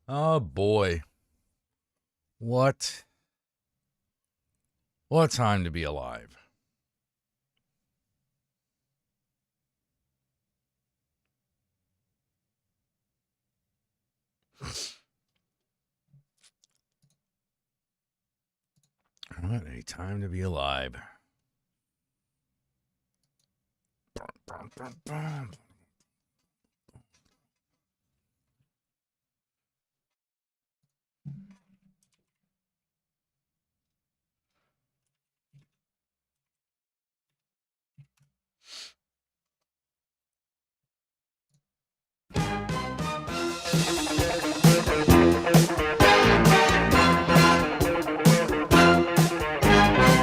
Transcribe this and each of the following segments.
Oh boy. What time to be alive. What a time to be alive.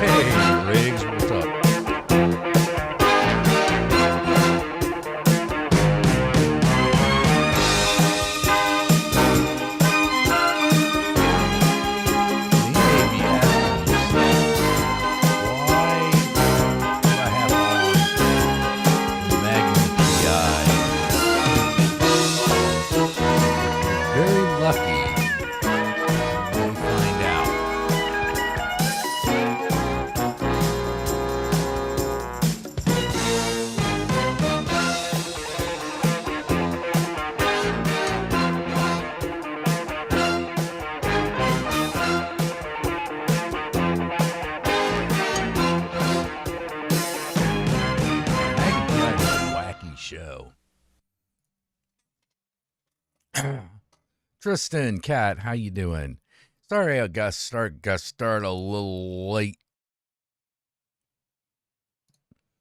Hey, Riggs, what's up? Tristan, Kat, how you doing? Sorry I got start a little late.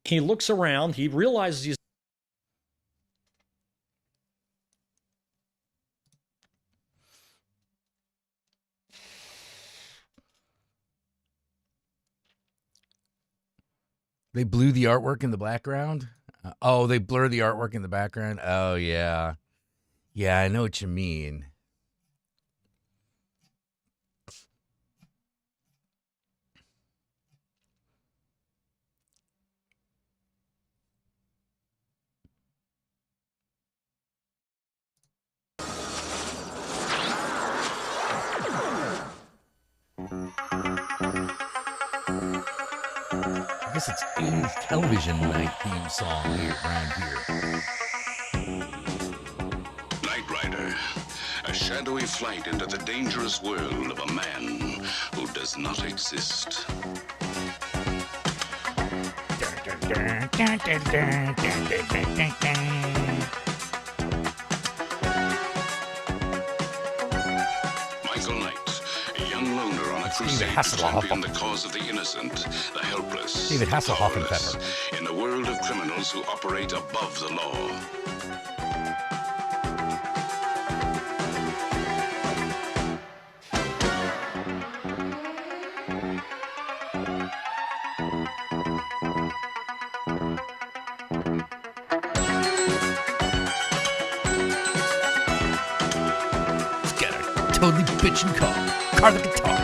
He looks around. He realizes he's... They blew the artwork in the background? They blur the artwork in the background? Oh, yeah. Yeah, I know what you mean. I guess it's English television night theme song here around here. Knight Rider, a shadowy flight into the dangerous world of a man who does not exist. Michael Knight, a young loner on a crusade to champion the cause of the innocent, the helpless, David Hasselhoff and powerless, Pepper. in the world of criminals who operate above the law. Totally bitchin' car the guitar.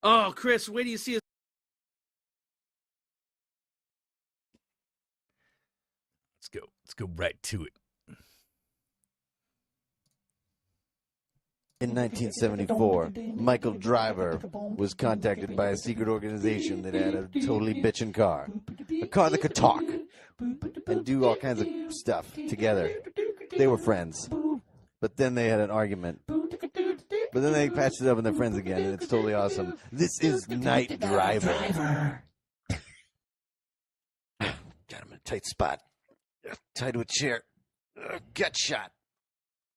Oh, Chris, wait do you see us? Let's go right to it. In 1974, Michael Driver was contacted by a secret organization that had a totally bitchin' car. A car that could talk and do all kinds of stuff together. They were friends. But then they had an argument. But then they patched it up and they're friends again, and it's totally awesome. This is Knight Driver. Got him in a tight spot. Tied to a chair. Gut shot.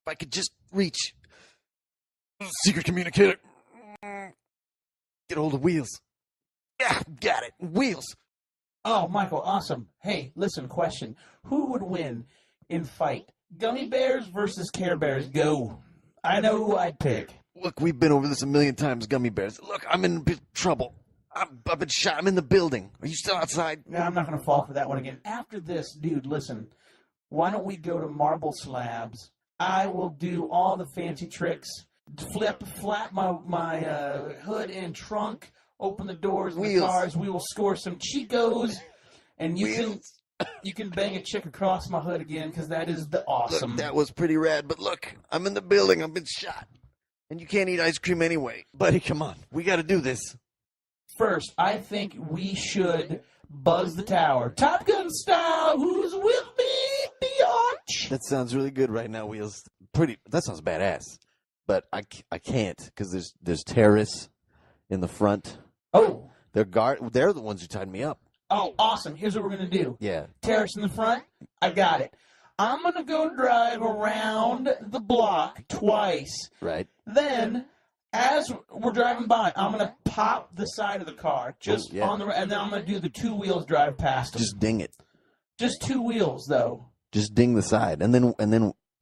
If I could just reach. Secret communicator. Get hold of Wheels. Yeah, got it. Wheels. Oh, Michael, awesome. Hey, listen, question. Who would win in fight? Gummy bears versus Care Bears? Go. I know who I'd pick. Look, we've been over this a million times, Gummy Bears. Look, I'm in trouble. I've been shot. I'm in the building. Are you still outside? No, I'm not going to fall for that one again. After this, dude, listen. Why don't we go to marble slabs? I will do all the fancy tricks. Flap my hood and trunk. Open the doors of the Wheels. cars. We will score some Chicos, and you can bang a chick across my hood again because that is the awesome. Look, that was pretty rad, but look, I'm in the building. I've been shot. And you can't eat ice cream anyway. Buddy, come on. We got to do this. First, I think we should buzz the tower. Top Gun style. Who's with me, biatch? That sounds really good right now, Wheels. That sounds badass. But I can't because there's terrorists in the front. Oh. They're the ones who tied me up. Oh, awesome. Here's what we're going to do. Yeah. Terrace in the front. I got it. I'm going to go drive around the block twice. Right. Then, as we're driving by, I'm going to pop the side of the car just on the and then I'm going to do the 2 wheels drive past them. Just ding it. Just 2 wheels, though. Just ding the side. And then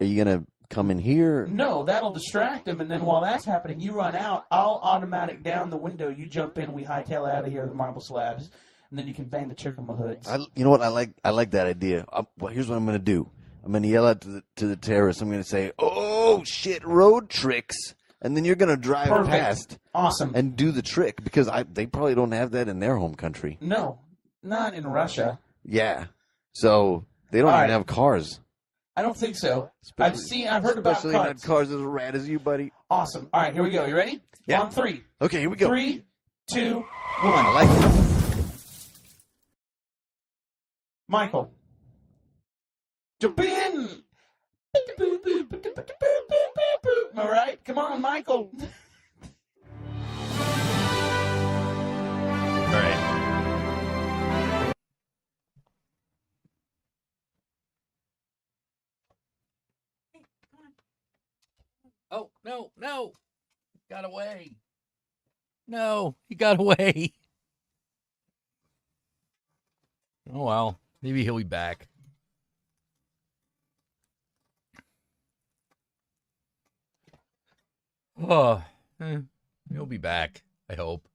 are you going to come in here? No, that'll distract them, and then while that's happening, you run out, I'll automatic down the window, you jump in, we hightail out of here with marble slabs, and then you can bang the chick on my hoods. You know what? I like that idea. Well, here's what I'm going to do. I'm going to yell out to the terrorists. I'm going to say, "Oh shit, road tricks!" And then you're going to drive past, awesome, and do the trick because they probably don't have that in their home country. No, not in Russia. Yeah, so they don't even have cars. I don't think so. I've heard about especially cars. not cars as rad as you, buddy. Awesome. All right, here we go. You ready? Yeah. On 3. Okay, here we go. 3, 2, 1. I like it. Michael. Jump in. All right, come on, Michael. All right. Oh, no. Got away. No, he got away. Oh, well. Maybe he'll be back. Oh, he'll be back, I hope.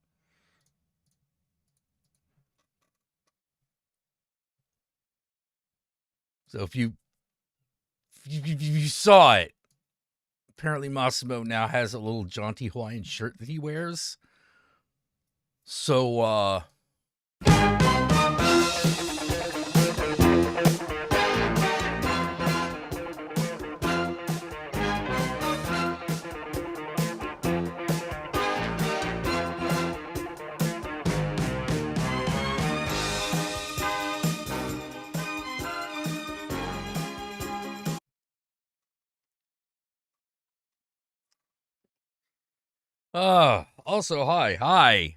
So if you saw it, apparently Massimo now has a little jaunty Hawaiian shirt that he wears. So, also, hi,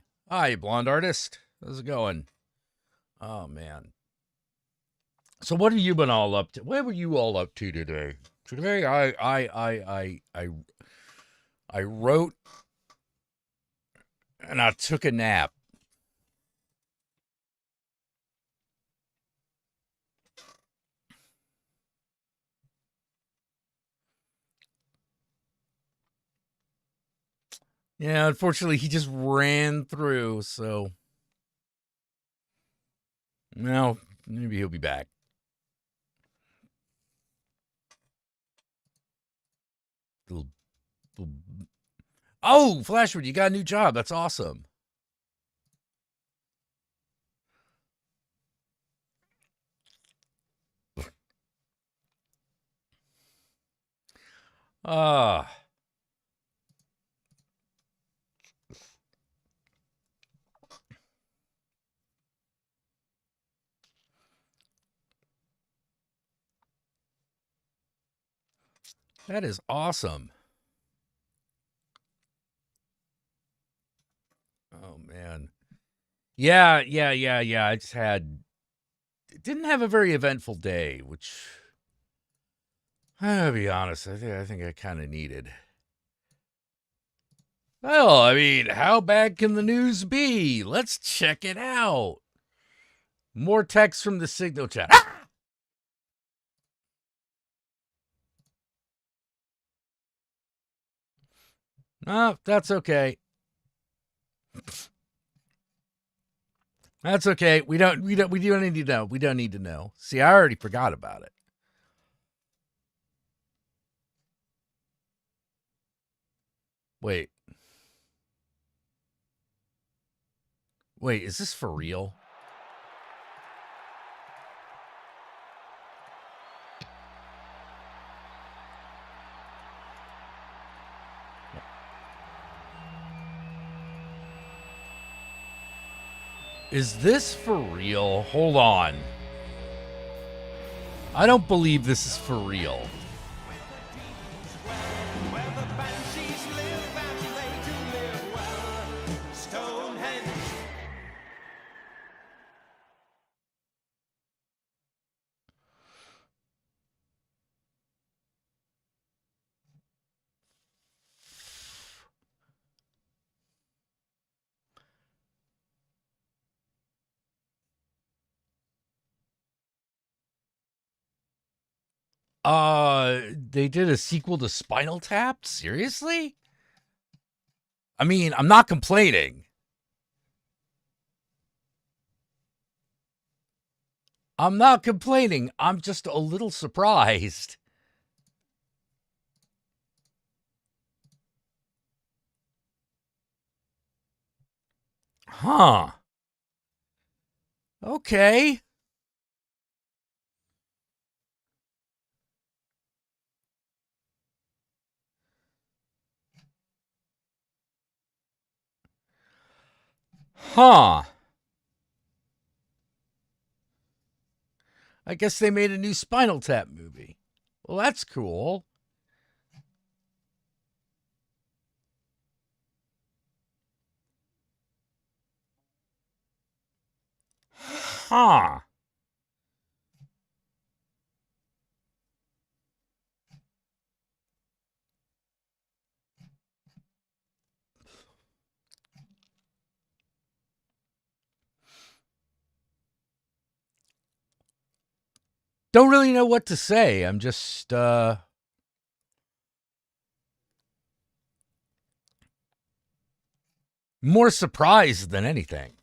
blonde artist. How's it going? Oh, man. So what have you been all up to? What were you all up to today? Today, I wrote and I took a nap. Yeah, unfortunately, he just ran through, so no, maybe he'll be back. Oh, Flashwood, you got a new job. That's awesome. That is awesome. Oh, man. Yeah. I just didn't have a very eventful day, which, I'll be honest, I think I kind of needed. Well, I mean, how bad can the news be? Let's check it out. More text from the Signal chat. Ah! Oh, that's okay. That's okay. We don't need to know. We don't need to know. See, I already forgot about it. Wait. Wait, is this for real? Is this for real? Hold on. I don't believe this is for real. They did a sequel to Spinal Tap? Seriously? I mean, I'm not complaining. I'm not complaining. I'm just a little surprised. Huh. Okay. Huh. I guess they made a new Spinal Tap movie. Well, that's cool. Huh. Don't really know what to say. I'm just, more surprised than anything.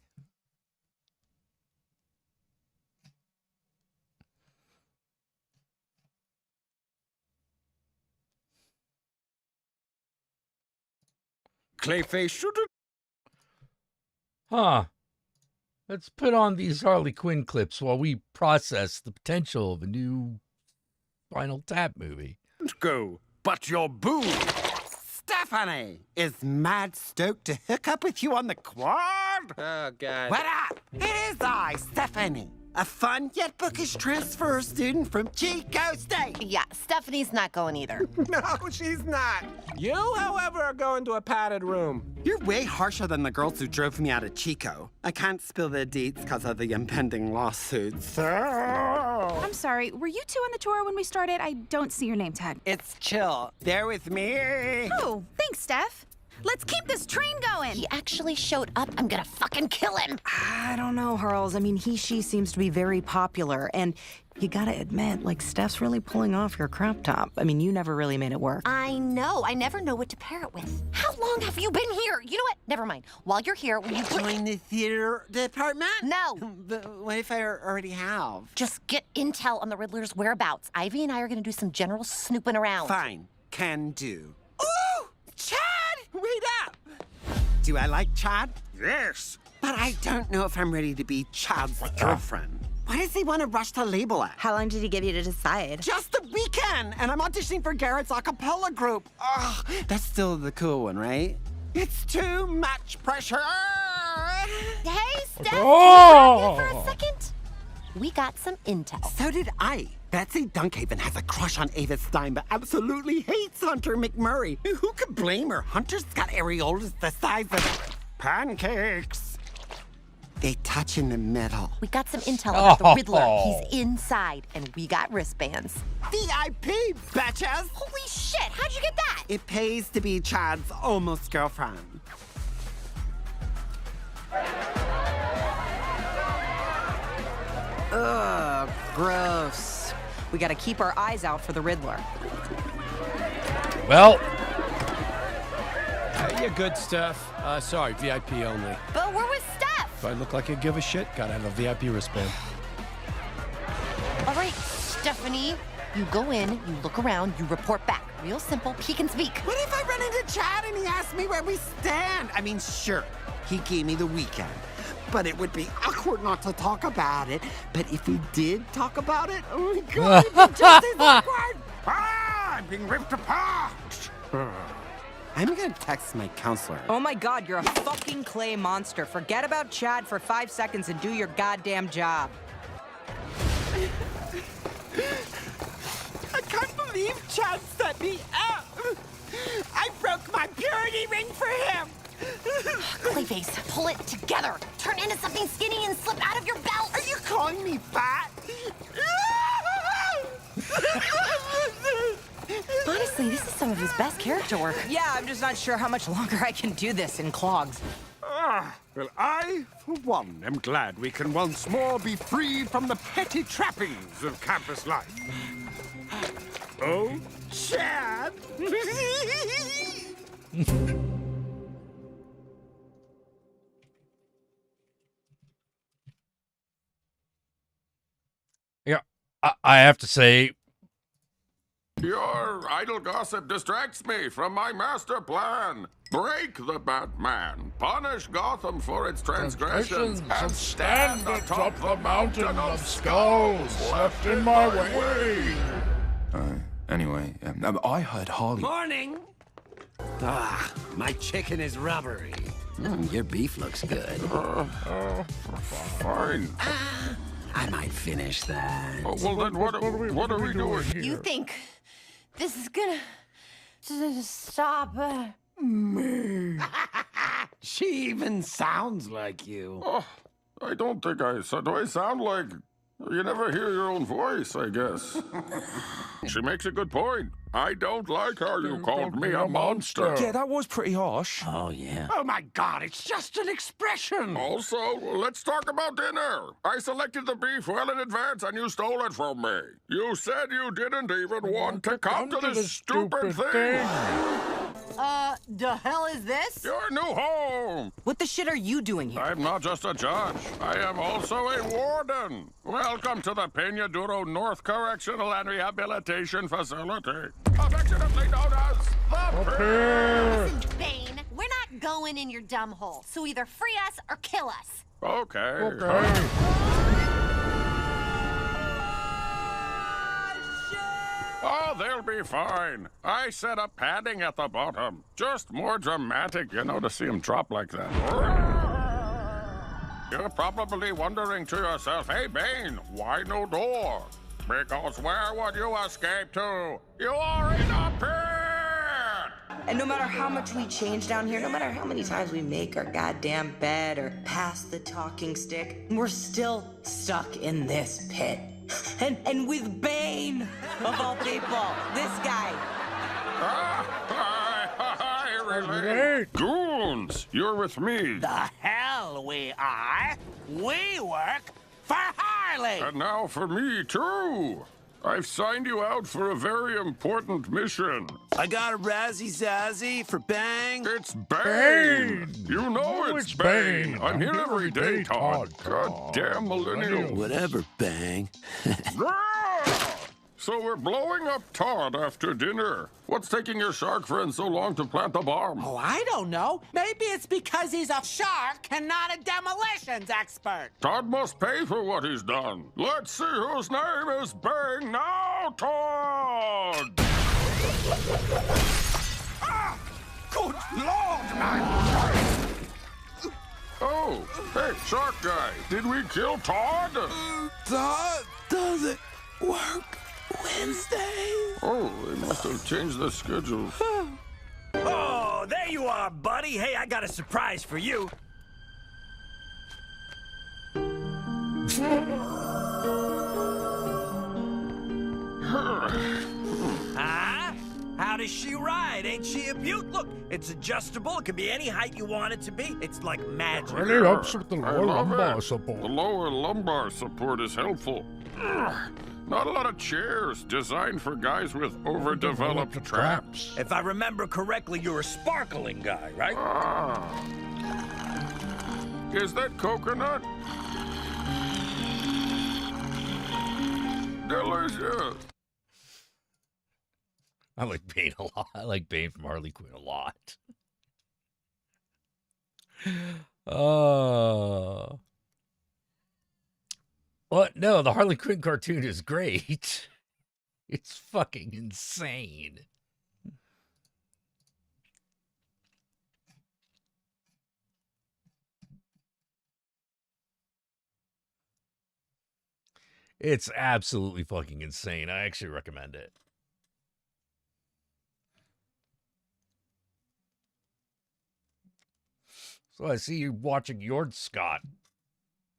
Clayface shouldn't. Huh. Let's put on these Harley Quinn clips while we process the potential of a new Spinal Tap movie. Go, but your boo. Stephanie is mad stoked to hook up with you on the quad. Oh, God. What up? It is I, Stephanie, a fun yet bookish transfer student from Chico State. Yeah, Stephanie's not going either. No, she's not. You, however, are going to a padded room. You're way harsher than the girls who drove me out of Chico. I can't spill their deets because of the impending lawsuits. I'm sorry, were you two on the tour when we started? I don't see your name tag. It's chill. Bear with me. Oh, thanks, Steph. Let's keep this train going. He actually showed up. I'm gonna fucking kill him. I don't know, Harls. I mean, she seems to be very popular, and you gotta admit, like, Steph's really pulling off your crop top. I mean, you never really made it work. I know. I never know what to pair it with. How long have you been here? You know what? Never mind. While you're here, will you Join the theater department? No. But what if I already have? Just get intel on the Riddler's whereabouts. Ivy and I are gonna do some general snooping around. Fine. Can do. Ooh! Chad! Wait up! Do I like Chad? Yes. But I don't know if I'm ready to be Chad's girlfriend. Why does he want to rush to label it? How long did he give you to decide? Just the weekend! And I'm auditioning for Garrett's a cappella group. Ugh, that's still the cool one, right? It's too much pressure! Hey, Steph, Oh! can you come here for a second? We got some intel. So did I. Betsy Dunkhaven has a crush on Ava Stein, but absolutely hates Hunter McMurray. Who could blame her? Hunter's got areolas the size of pancakes. They touch in the middle. We got some intel about the Riddler. He's inside, and we got wristbands. VIP, bitches! Holy shit, how'd you get that? It pays to be Chad's almost girlfriend. Ugh, gross. We gotta keep our eyes out for the Riddler. Well, You're good, Steph. Sorry, VIP only. But we're with Steph. If I look like I give a shit, gotta have a VIP wristband. All right, Stephanie, you go in, you look around, you report back. Real simple, peek and speak. What if I run into Chad and he asks ask me where we stand. I mean, sure, he gave me the weekend. But it would be awkward not to talk about it. But if we did talk about it, oh my God, it'd be just as awkward. I'm being ripped apart. I'm gonna text my counselor. Oh my God, you're a fucking clay monster. Forget about Chad for 5 seconds and do your goddamn job. I can't believe Chad set me up. I broke my purity ring for him. Clayface, pull it together. Turn into something skinny and slip out of your belt. Are you calling me fat? Honestly, this is some of his best character work. Yeah, I'm just not sure how much longer I can do this in clogs. Well, I, for one, am glad we can once more be freed from the petty trappings of campus life. Oh, Chad! Yeah, I have to say, Your idle gossip distracts me from my master plan. Break the Batman, punish Gotham for its transgressions, and stand atop the mountain of skulls left in my way. Anyway, I heard Harley. Morning! Ah, my chicken is rubbery. Your beef looks good. Fine. I might finish that. Oh, well, then what are we doing here? You think this is gonna stop? Me. She even sounds like you. Oh, I don't think I said. Do I sound like... You never hear your own voice, I guess. She makes a good point. I don't like how you called me a monster. Yeah, that was pretty harsh. Oh, yeah. Oh, my God, it's just an expression. Also, let's talk about dinner. I selected the beef well in advance and you stole it from me. You said you didn't even want to come to this stupid thing. The hell is this? Your new home. What the shit are you doing here? I'm not just a judge. I am also a warden. Welcome to the Peña Duro North Correctional and Rehabilitation Facility. Affectionately known as the Pier. Listen, Bane, we're not going in your dumb hole, so either free us or kill us. Okay. Oh, they'll be fine. I set up padding at the bottom. Just more dramatic, you know, to see him drop like that. You're probably wondering to yourself, hey, Bane, why no door? Because where would you escape to? You are in a pit! And no matter how much we change down here, no matter how many times we make our goddamn bed or pass the talking stick, we're still stuck in this pit. And with Bane, of all people, this guy. Really? Goons, you're with me. The hell we are. We work for Harley. And now for me, too. I've signed you out for a very important mission. I got a razzie zazzy for Bang. It's Bane! You know it's Bane. I'm here every day, Todd. Goddamn millennial. Whatever, Bang. So we're blowing up Todd after dinner. What's taking your shark friend so long to plant the bomb? Oh, I don't know. Maybe it's because he's a shark and not a demolitions expert. Todd must pay for what he's done. Let's see whose name is Bang now, Todd! Ah! Good Lord, man! Oh, hey, shark guy, did we kill Todd? Todd doesn't work Wednesday. Oh, they must have changed the schedule. Oh, there you are, buddy. Hey, I got a surprise for you. Huh? How does she ride? Ain't she a beaut? Look, it's adjustable. It can be any height you want it to be. It's like magic. really helps with the I lower love lumbar it. support. The lower lumbar support is helpful. Not a lot of chairs designed for guys with overdeveloped traps. If I remember correctly, you're a sparkling guy, right? Is that coconut? Delicious. I like Bane a lot. I like Bane from Harley Quinn a lot. What? No, the Harley Quinn cartoon is great. It's fucking insane. It's absolutely fucking insane. I actually recommend it. So I see you watching Yord Scott.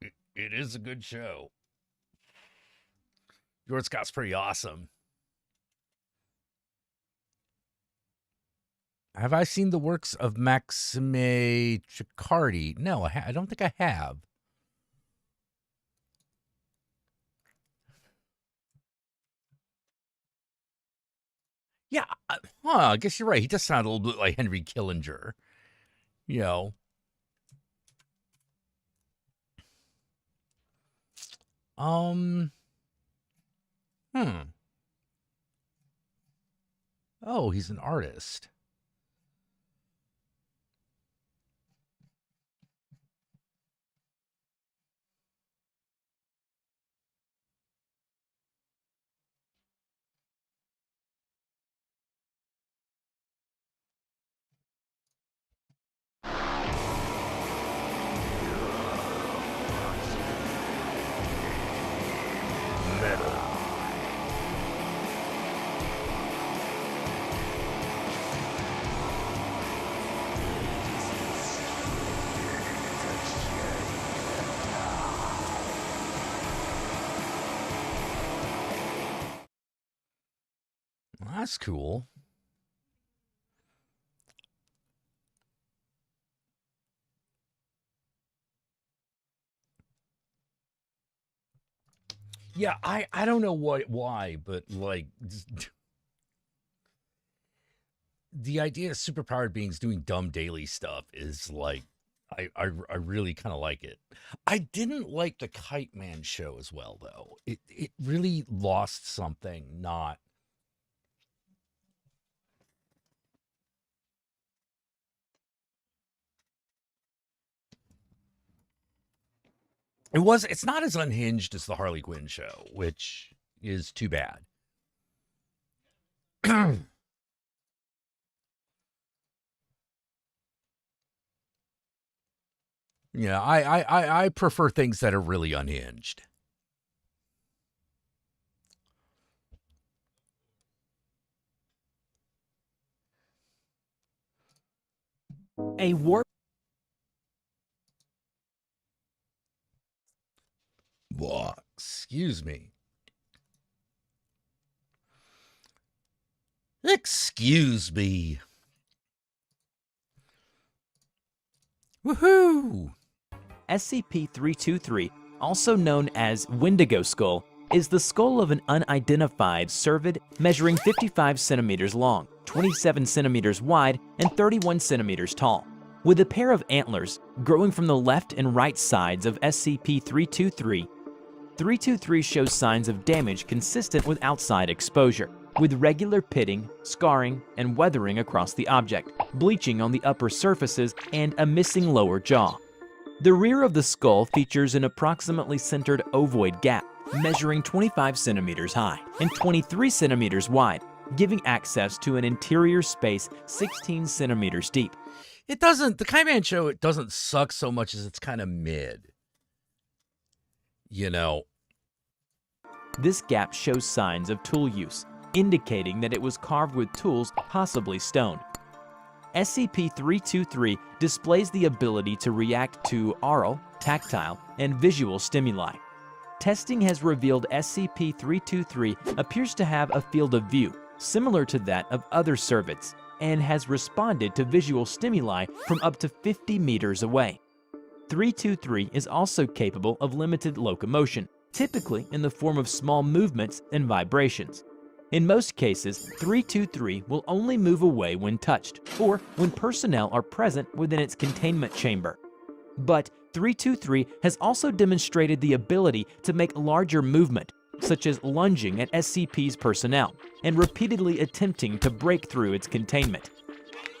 It is a good show. Yord Scott's pretty awesome. Have I seen the works of Maxime Ciccardi? No, I don't think I have. Yeah, I guess you're right. He does sound a little bit like Henry Killinger. You know. Oh, he's an artist. Well, that's cool. Yeah, I don't know why, but like the idea of superpowered beings doing dumb daily stuff is like I really kind of like it. I didn't like the Kite Man show as well, though. It really lost something. Not. It's not as unhinged as the Harley Quinn show, which is too bad. Yeah, I prefer things that are really unhinged. A warp. Excuse me. Excuse me. Woohoo! SCP-323, also known as Wendigo Skull, is the skull of an unidentified cervid measuring 55 centimeters long, 27 centimeters wide, and 31 centimeters tall. With a pair of antlers growing from the left and right sides of SCP-323, 323 shows signs of damage consistent with outside exposure, with regular pitting, scarring, and weathering across the object, bleaching on the upper surfaces, and a missing lower jaw. The rear of the skull features an approximately centered ovoid gap, measuring 25 centimeters high and 23 centimeters wide, giving access to an interior space 16 centimeters deep. It doesn't, the Kite Man show, it doesn't suck so much as it's kind of mid. You know. This gap shows signs of tool use, indicating that it was carved with tools, possibly stone. SCP-323 displays the ability to react to aural, tactile, and visual stimuli. Testing has revealed SCP-323 appears to have a field of view similar to that of other cervids, and has responded to visual stimuli from up to 50 meters away. 323 is also capable of limited locomotion, typically in the form of small movements and vibrations. In most cases, 323 will only move away when touched, or when personnel are present within its containment chamber. But 323 has also demonstrated the ability to make larger movement, such as lunging at SCP's personnel, and repeatedly attempting to break through its containment.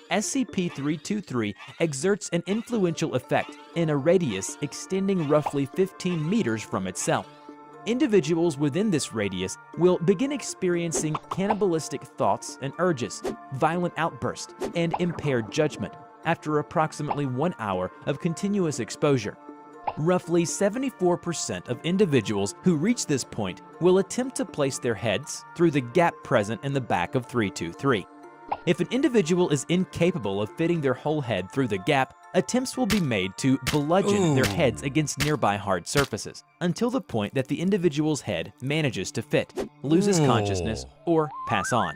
SCP-323 exerts an influential effect in a radius extending roughly 15 meters from itself. Individuals within this radius will begin experiencing cannibalistic thoughts and urges, violent outbursts, and impaired judgment after approximately 1 hour of continuous exposure. Roughly 74% of individuals who reach this point will attempt to place their heads through the gap present in the back of 323. If an individual is incapable of fitting their whole head through the gap, attempts will be made to bludgeon their heads against nearby hard surfaces until the point that the individual's head manages to fit, loses consciousness, or pass on.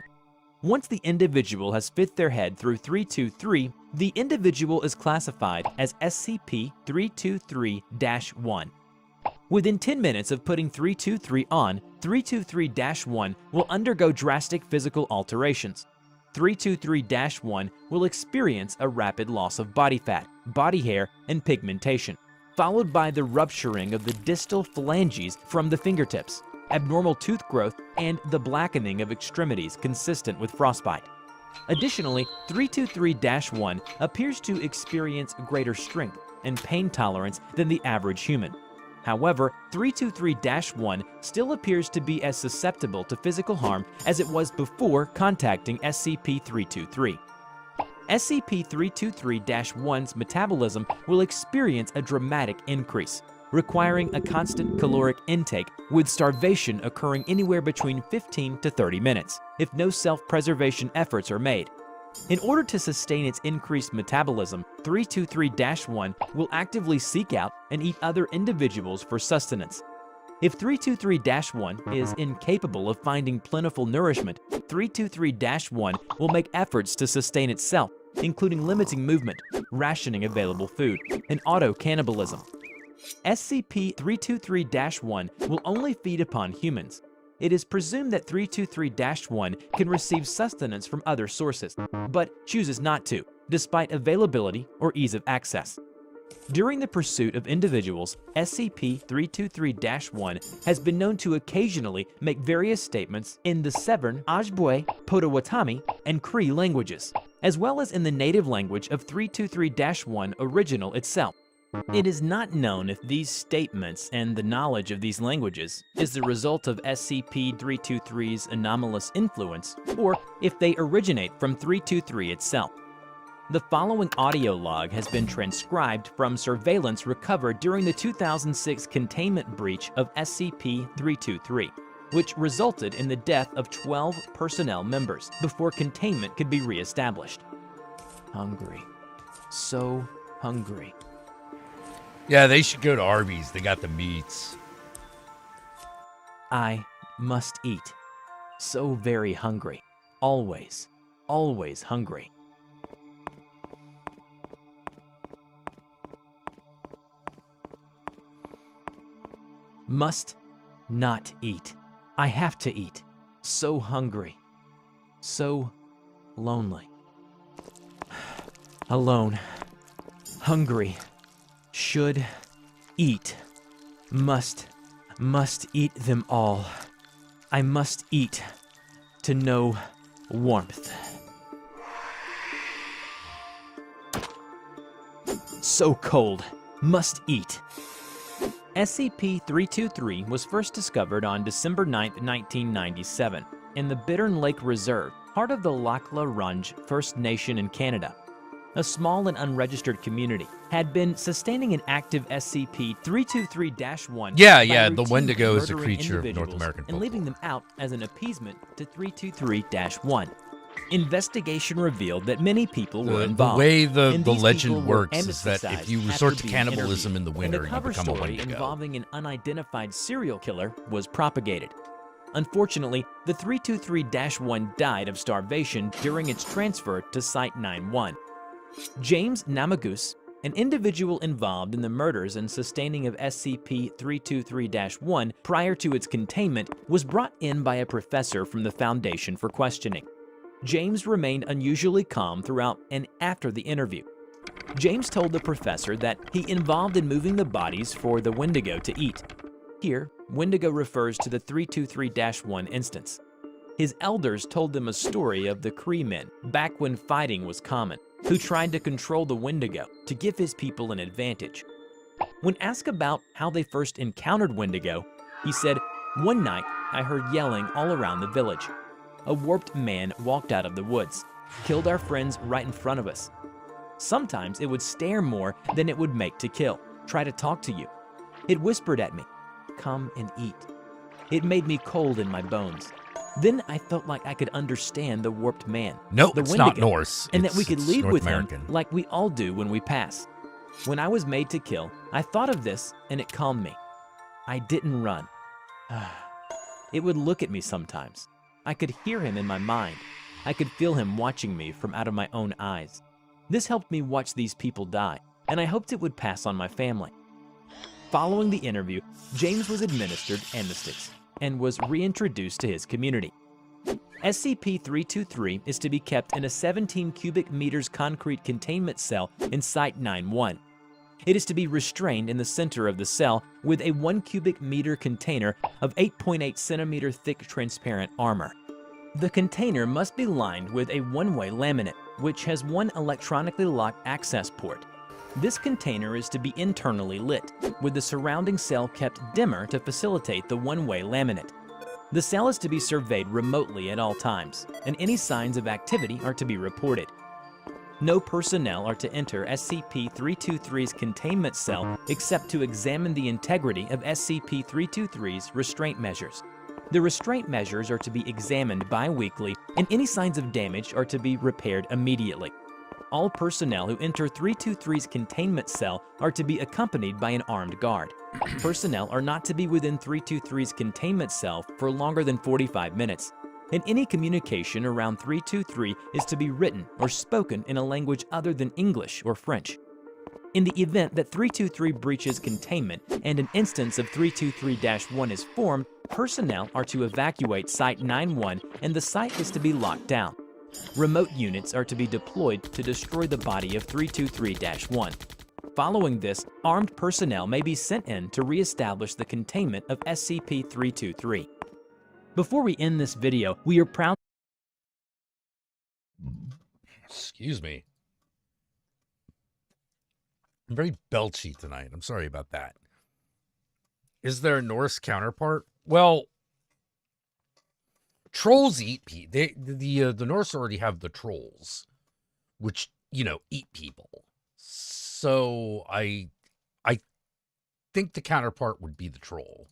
Once the individual has fit their head through 323, the individual is classified as SCP-323-1. Within 10 minutes of putting 323 on, 323-1 will undergo drastic physical alterations. 323-1 will experience a rapid loss of body fat, body hair, and pigmentation, followed by the rupturing of the distal phalanges from the fingertips, abnormal tooth growth, and the blackening of extremities consistent with frostbite. Additionally, 323-1 appears to experience greater strength and pain tolerance than the average human. However, 323-1 still appears to be as susceptible to physical harm as it was before contacting SCP-323. SCP-323-1's metabolism will experience a dramatic increase, requiring a constant caloric intake, with starvation occurring anywhere between 15 to 30 minutes if no self-preservation efforts are made. In order to sustain its increased metabolism, 323-1 will actively seek out and eat other individuals for sustenance. If 323-1 is incapable of finding plentiful nourishment, 323-1 will make efforts to sustain itself, including limiting movement, rationing available food, and auto-cannibalism. SCP-323-1 will only feed upon humans. It is presumed that 323-1 can receive sustenance from other sources, but chooses not to, despite availability or ease of access. During the pursuit of individuals, SCP-323-1 has been known to occasionally make various statements in the Severn, Ojibwe, Potawatomi, and Cree languages, as well as in the native language of 323-1 original itself. It is not known if these statements and the knowledge of these languages is the result of SCP-323's anomalous influence, or if they originate from 323 itself. The following audio log has been transcribed from surveillance recovered during the 2006 containment breach of SCP-323, which resulted in the death of 12 personnel members before containment could be re-established. Hungry. So hungry. Yeah, they should go to Arby's. They got the meats. I must eat. So very hungry. Always, always hungry. Must not eat. I have to eat. So hungry. So lonely. Alone. Hungry. Should eat. Must eat them all. I must eat to know warmth. So cold. Must eat. SCP-323 was first discovered on December 9, 1997, in the Bittern Lake Reserve, part of the Lakla Runge First Nation in Canada. A small and unregistered community had been sustaining an active SCP-323-1. Yeah, the Wendigo is a creature of North American and leaving them out as an appeasement to 323-1. Investigation revealed that many people were involved. The way the legend works is that if you resort to cannibalism in the winter, you become a Wendigo. Involving an unidentified serial killer was propagated. Unfortunately, the 323-1 died of starvation during its transfer to Site-91. James Namagus, an individual involved in the murders and sustaining of SCP-323-1 prior to its containment, was brought in by a professor from the Foundation for questioning. James remained unusually calm throughout and after the interview. James told the professor that he involved in moving the bodies for the Wendigo to eat. Here, Wendigo refers to the 323-1 instance. His elders told them a story of the Cree men, back when fighting was common, who tried to control the Wendigo to give his people an advantage. When asked about how they first encountered Wendigo, he said, "One night I heard yelling all around the village. A warped man walked out of the woods, killed our friends right in front of us. Sometimes it would stare more than it would make to kill, try to talk to you. It whispered at me, 'Come and eat.' It made me cold in my bones. Then I felt like I could understand the warped man, No, the it's Wendigo, not Norse. and that we could It's leave North with American. him like we all do when we pass. When I was made to kill, I thought of this and it calmed me. I didn't run. It would look at me sometimes. I could hear him in my mind. I could feel him watching me from out of my own eyes. This helped me watch these people die, and I hoped it would pass on my family." Following the interview, James was administered anesthetics and was reintroduced to his community. SCP-323 is to be kept in a 17 cubic meters concrete containment cell in Site-9-1. It is to be restrained in the center of the cell with a 1 cubic meter container of 8.8 centimeter thick transparent armor. The container must be lined with a one-way laminate, which has one electronically locked access port. This container is to be internally lit, with the surrounding cell kept dimmer to facilitate the one-way laminate. The cell is to be surveyed remotely at all times, and any signs of activity are to be reported. No personnel are to enter SCP-323's containment cell except to examine the integrity of SCP-323's restraint measures. The restraint measures are to be examined bi-weekly, and any signs of damage are to be repaired immediately. All personnel who enter 323's containment cell are to be accompanied by an armed guard. Personnel are not to be within 323's containment cell for longer than 45 minutes, and any communication around 323 is to be written or spoken in a language other than English or French. In the event that 323 breaches containment and an instance of 323-1 is formed, personnel are to evacuate Site-9-1 and the site is to be locked down. Remote units are to be deployed to destroy the body of 323-1. Following this, armed personnel may be sent in to reestablish the containment of SCP-323. Before we end this video, we are proud. Excuse me. I'm very belchy tonight. I'm sorry about that. Is there a Norse counterpart? Well, trolls eat people. The Norse already have the trolls, which, you know, eat people. So I think the counterpart would be the troll.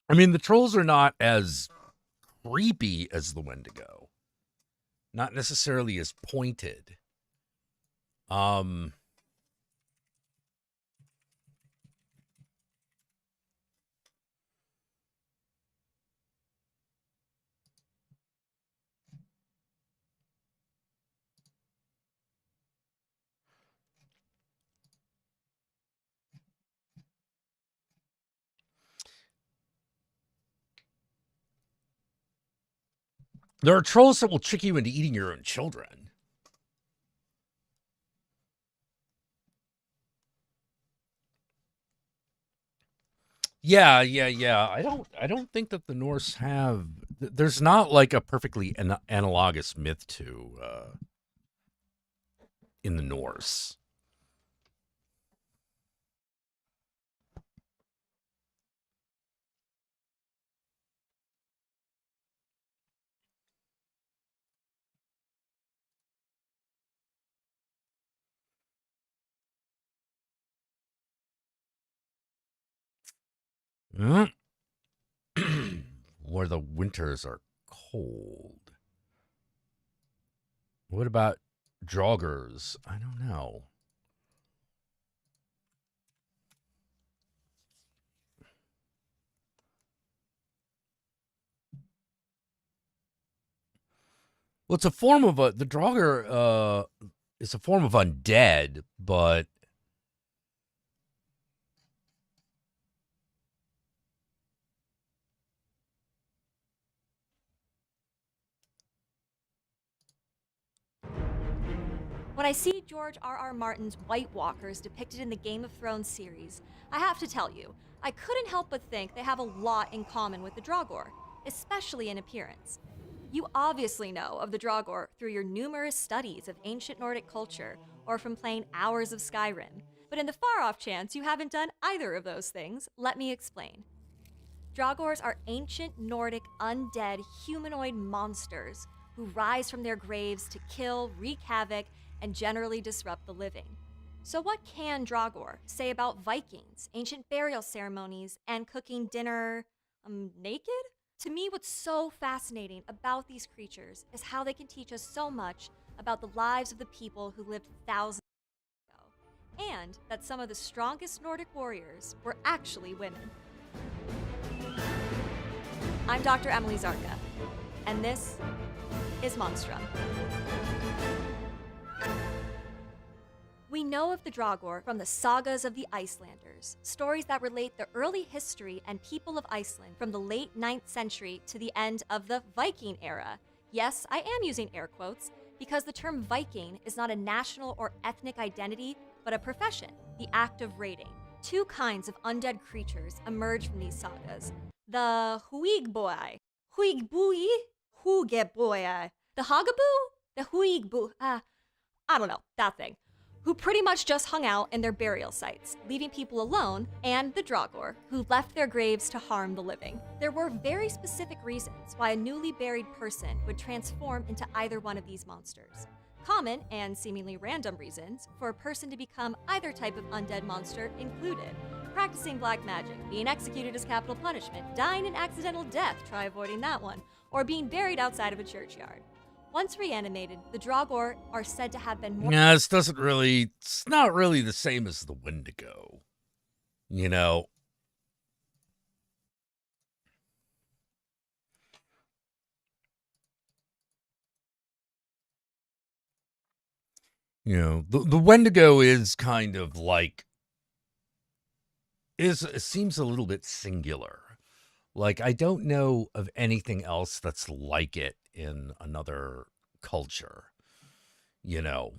I mean, the trolls are not as creepy as the Wendigo. Not necessarily as pointed. There are trolls that will trick you into eating your own children. Yeah. I don't think that the Norse have. There's not like a perfectly analogous myth to in the Norse. Where the winters are cold. What about joggers? I don't know. Well, it's a form of the Draugr is a form of undead, but When I see George R.R. Martin's White Walkers depicted in the Game of Thrones series, I have to tell you, I couldn't help but think they have a lot in common with the Draugr, especially in appearance. You obviously know of the Draugr through your numerous studies of ancient Nordic culture or from playing hours of Skyrim. But in the far-off chance you haven't done either of those things, let me explain. Draugrs are ancient Nordic undead humanoid monsters who rise from their graves to kill, wreak havoc, and generally disrupt the living. So what can Draugr say about Vikings, ancient burial ceremonies, and cooking dinner naked? To me, what's so fascinating about these creatures is how they can teach us so much about the lives of the people who lived thousands ago, and that some of the strongest Nordic warriors were actually women. I'm Dr. Emily Zarka, and this is Monstrum. We know of the Draugr from the sagas of the Icelanders, stories that relate the early history and people of Iceland from the late 9th century to the end of the Viking era. Yes, I am using air quotes, because the term Viking is not a national or ethnic identity, but a profession, the act of raiding. Two kinds of undead creatures emerge from these sagas. The Huigboi, Hugeboi, the Hagaboo, the Huigbu, I don't know, that thing, who pretty much just hung out in their burial sites, leaving people alone, and the Draugr, who left their graves to harm the living. There were very specific reasons why a newly buried person would transform into either one of these monsters. Common and seemingly random reasons for a person to become either type of undead monster included practicing black magic, being executed as capital punishment, dying an accidental death, try avoiding that one, or being buried outside of a churchyard. Once reanimated, the Draugr are said to have been more... Yeah, it's not really the same as the Wendigo. You know? The Wendigo is kind of like... it seems a little bit singular. Like, I don't know of anything else that's like it in another culture. You know?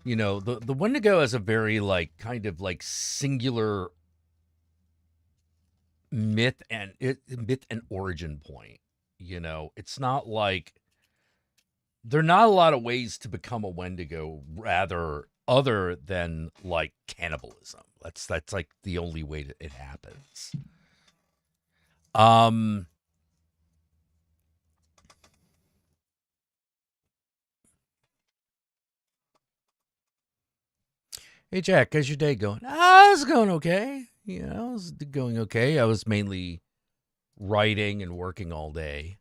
The Wendigo has a very, like, kind of, like, singular myth and origin point. It's not like there are not a lot of ways to become a Wendigo, rather other than like cannibalism. That's like the only way that it happens. Hey Jack, how's your day going? It's going okay. It's going okay. I was mainly writing and working all day.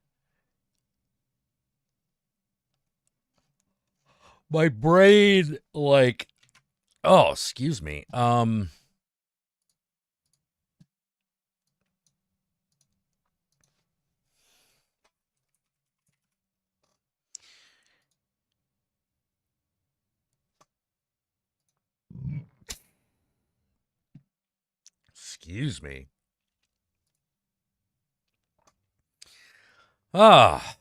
My brain, like, oh, excuse me. Excuse me. Ah.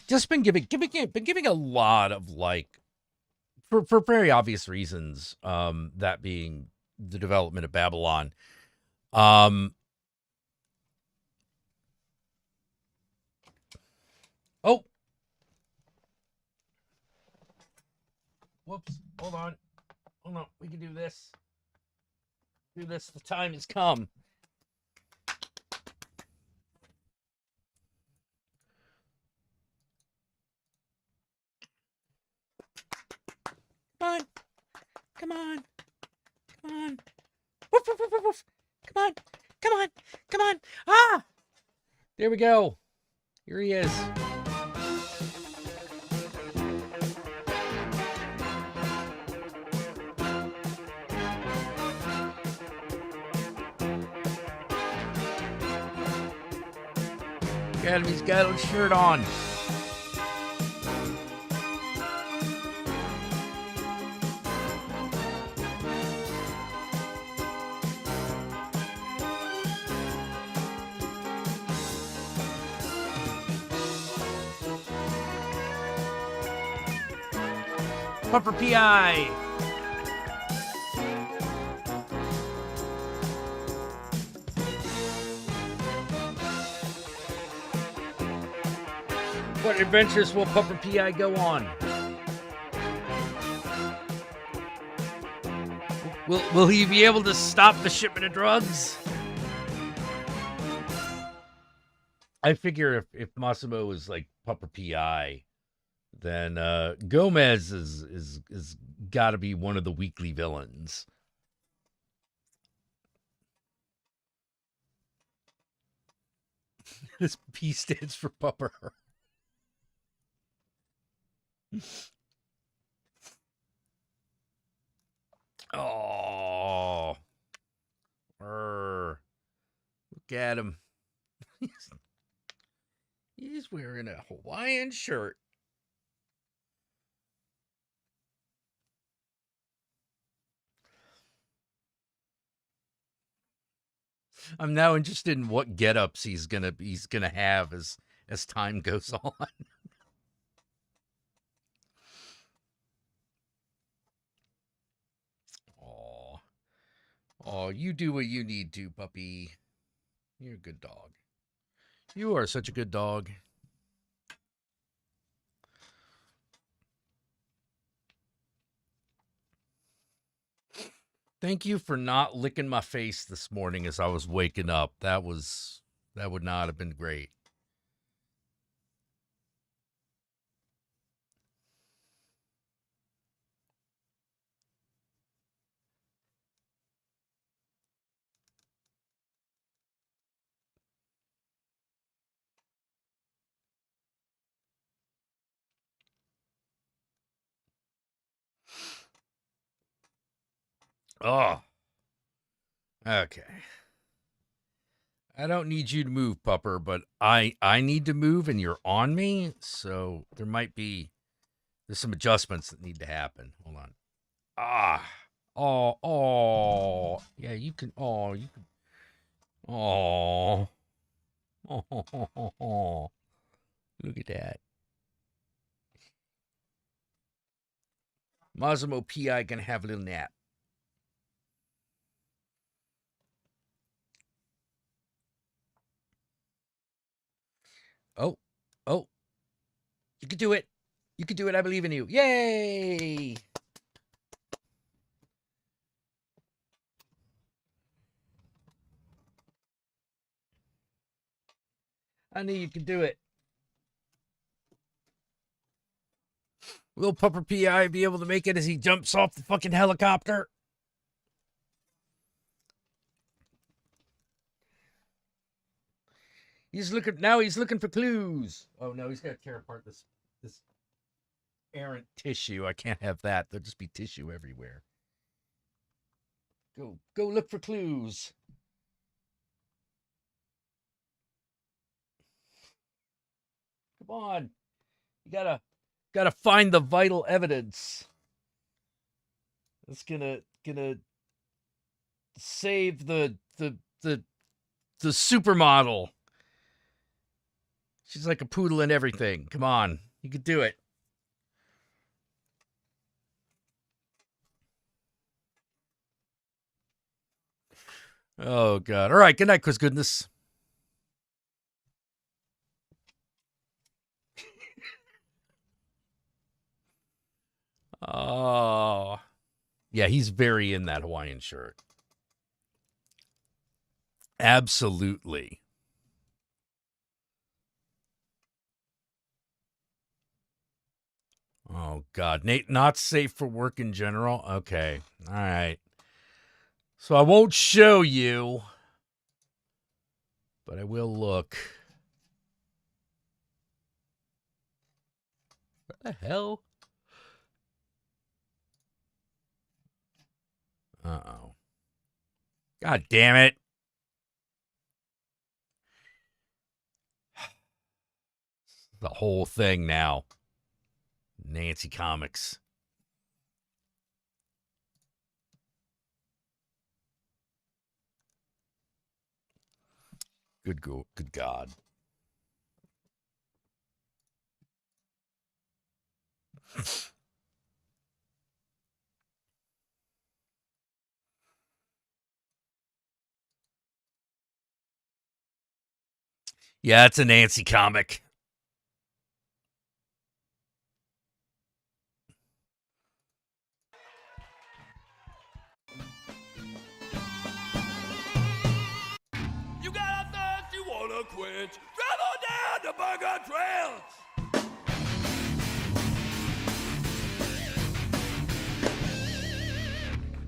Just been giving a lot of, like, for very obvious reasons, that being the development of Babylon. Oh. Whoops. Hold on. We can do this. Do this. The time has come. Come on. Come on. Woof, woof, woof, woof, woof. Come on. Come on. Come on. Ah! There we go. Here he is. Look at him. He's got a shirt on. Pupper PI. What adventures will Pupper PI go on? Will he be able to stop the shipment of drugs? I figure if Massimo is like Pupper PI, then Gomez is got to be one of the weekly villains. This P stands for Pupper. Oh, look at him. He's wearing a Hawaiian shirt. I'm now interested in what get-ups he's gonna have as time goes on. Oh, you do what you need to, puppy. You're a good dog. You are such a good dog. Thank you for not licking my face this morning as I was waking up. That would not have been great. Oh. Okay. I don't need you to move, Pupper, but I need to move and you're on me, so there's some adjustments that need to happen. Hold on. Ah. Oh. Yeah, you can. Oh, you can. Oh. Oh. Look at that. Massimo P.I. gonna have a little nap. Oh. You can do it. You can do it. I believe in you. Yay! I knew you could do it. Will Pupper P.I. be able to make it as he jumps off the fucking helicopter? He's looking for clues. Oh no, he's got to tear apart this errant tissue. I can't have that. There'll just be tissue everywhere. Go look for clues. Come on. You gotta find the vital evidence. It's gonna save the supermodel. She's like a poodle and everything. Come on. You could do it. Oh, God. All right. Good night, Chris Goodness. Oh. Yeah, he's very in that Hawaiian shirt. Absolutely. Oh, God. Nate, not safe for work in general? Okay. All right. So I won't show you, but I will look. What the hell? Uh-oh. God damn it. The whole thing now. Nancy Comics. Good God. Yeah, it's a Nancy comic. You got a thirst, you wanna quench. Travel down the burger trails.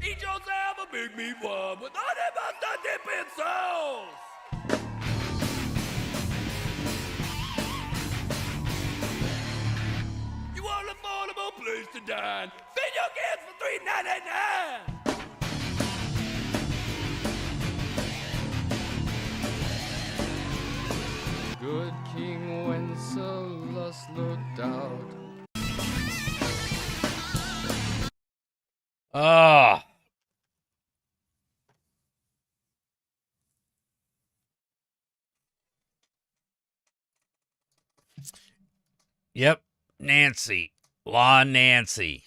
Eat yourself a big meat one with honey mustard dipping sauce. You want an affordable place to dine? Feed your kids for $3.99. Good King Wenceslas looked out. Ah. Yep. Nancy. Law Nancy.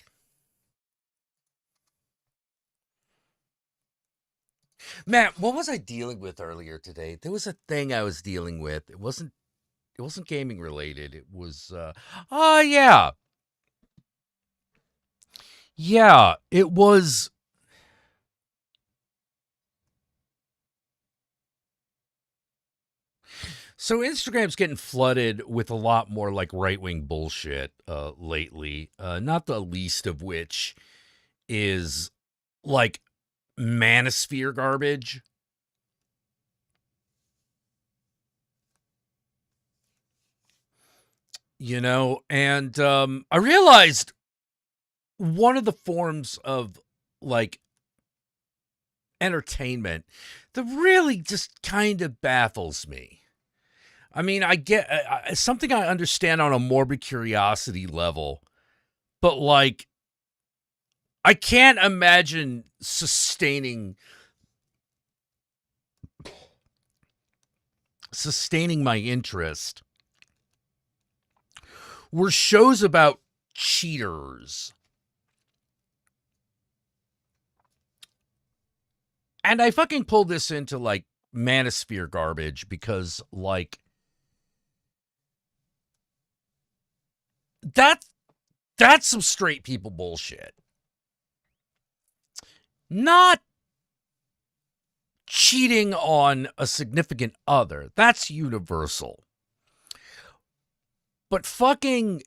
Matt, what was I dealing with earlier today? There was a thing I was dealing with. It wasn't gaming related. It was yeah. Yeah, it was So Instagram's getting flooded with a lot more like right-wing bullshit lately. Not the least of which is like manosphere garbage. You know, and I realized one of the forms of like entertainment that really just kind of baffles me. I mean, I get something I understand on a morbid curiosity level, but like, I can't imagine sustaining my interest were shows about cheaters. And I fucking pulled this into like manosphere garbage because like that's some straight people bullshit. Not cheating on a significant other. That's universal. But fucking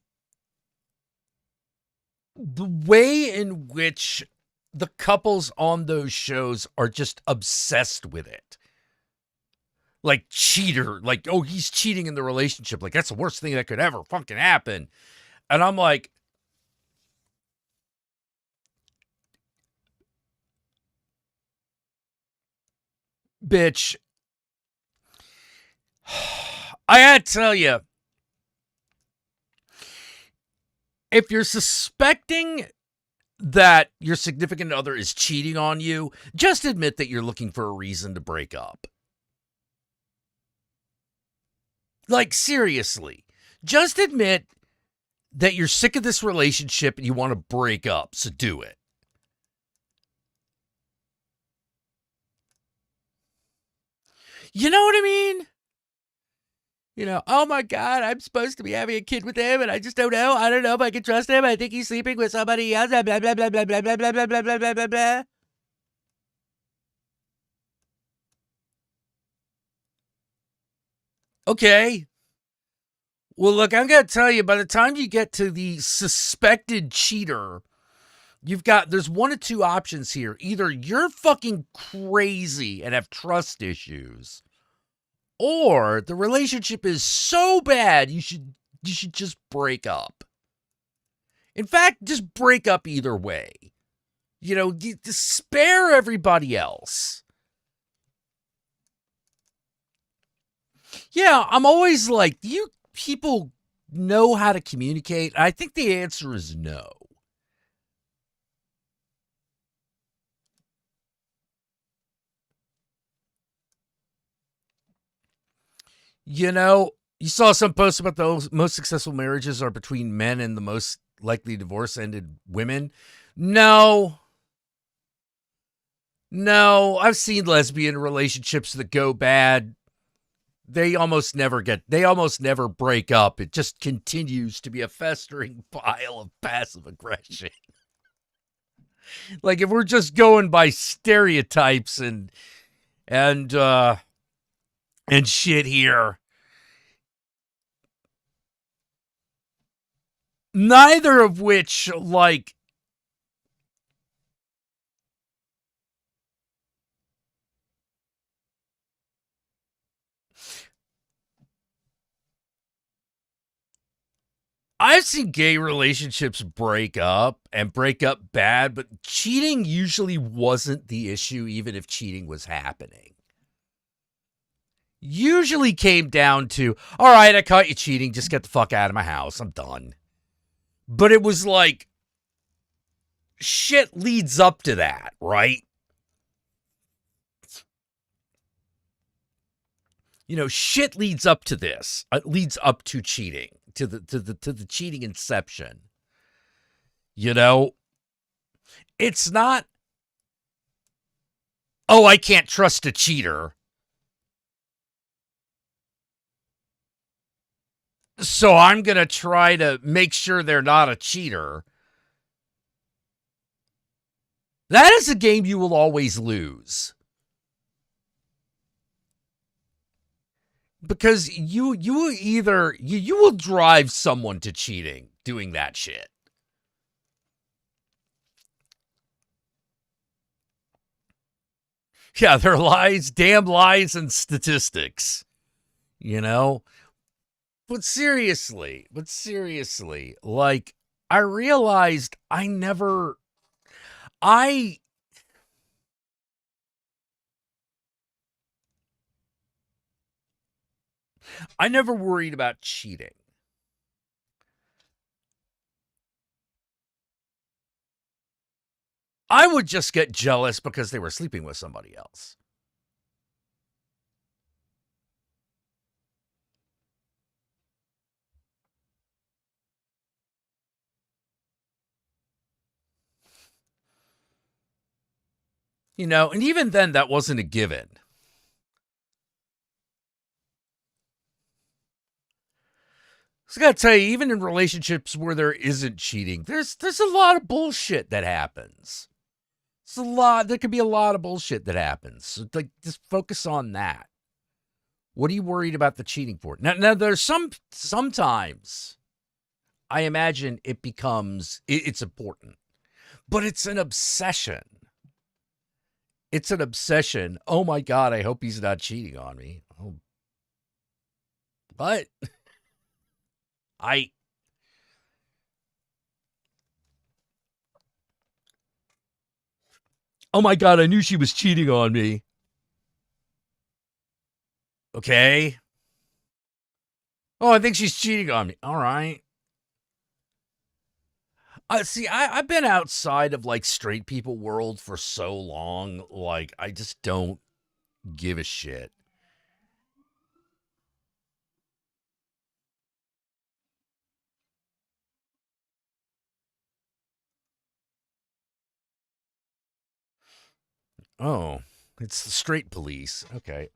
the way in which the couples on those shows are just obsessed with it. Like cheater, like, oh, he's cheating in the relationship. Like, that's the worst thing that could ever fucking happen. And I'm like, bitch, I had to tell you, if you're suspecting that your significant other is cheating on you, just admit that you're looking for a reason to break up. Like, seriously, just admit that you're sick of this relationship and you want to break up, so do it. You know what I mean? You know, oh my God, I'm supposed to be having a kid with him and I just don't know. I don't know if I can trust him. I think he's sleeping with somebody else. Blah, blah, blah, blah, blah, blah, blah, blah, blah, blah, blah, blah, blah. Okay. Well, look, I'm going to tell you, by the time you get to the suspected cheater, there's one of two options here. Either you're fucking crazy and have trust issues, or the relationship is so bad you should just break up. In fact, just break up either way. Spare everybody else. Yeah, I'm always like, do you people know how to communicate? I think the answer is no. You saw some posts about the most successful marriages are between men and the most likely divorce ended women. No, I've seen lesbian relationships that go bad. They almost never break up. It just continues to be a festering pile of passive aggression. Like, if we're just going by stereotypes and shit here, neither of which, like, I've seen gay relationships break up and break up bad, but cheating usually wasn't the issue, even if cheating was happening. Usually came down to, all right, I caught you cheating, just get the fuck out of my house, I'm done. But it was like, shit leads up to that, right? Shit leads up to this. It leads up to cheating, to the cheating inception. It's not, oh, I can't trust a cheater, so I'm going to try to make sure they're not a cheater. That is a game you will always lose. Because you will drive someone to cheating doing that shit. Yeah, they're lies, damn lies, and statistics. But seriously, like, I realized I never worried about cheating. I would just get jealous because they were sleeping with somebody else. And even then, that wasn't a given. So I gotta tell you, even in relationships where there isn't cheating, there's a lot of bullshit that happens. There could be a lot of bullshit that happens. So, like, just focus on that. What are you worried about the cheating for? Now there's sometimes I imagine it becomes, it's important, but it's an obsession. It's an obsession. Oh my God, I hope he's not cheating on me. Oh. But oh my God, I knew she was cheating on me. Okay. Oh, I think she's cheating on me. All right. See, I've been outside of, like, straight people world for so long, like, I just don't give a shit. Oh, it's the straight police. Okay.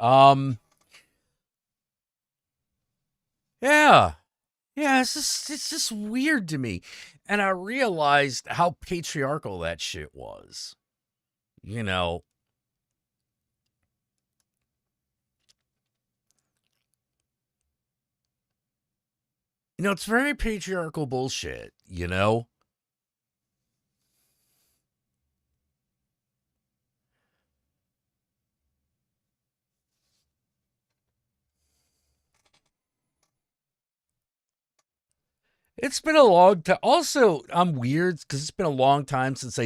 Yeah. Yeah, it's just weird to me. And I realized how patriarchal that shit was. You know, it's very patriarchal bullshit, you know? It's been a long time. Also, I'm weird because it's been a long time since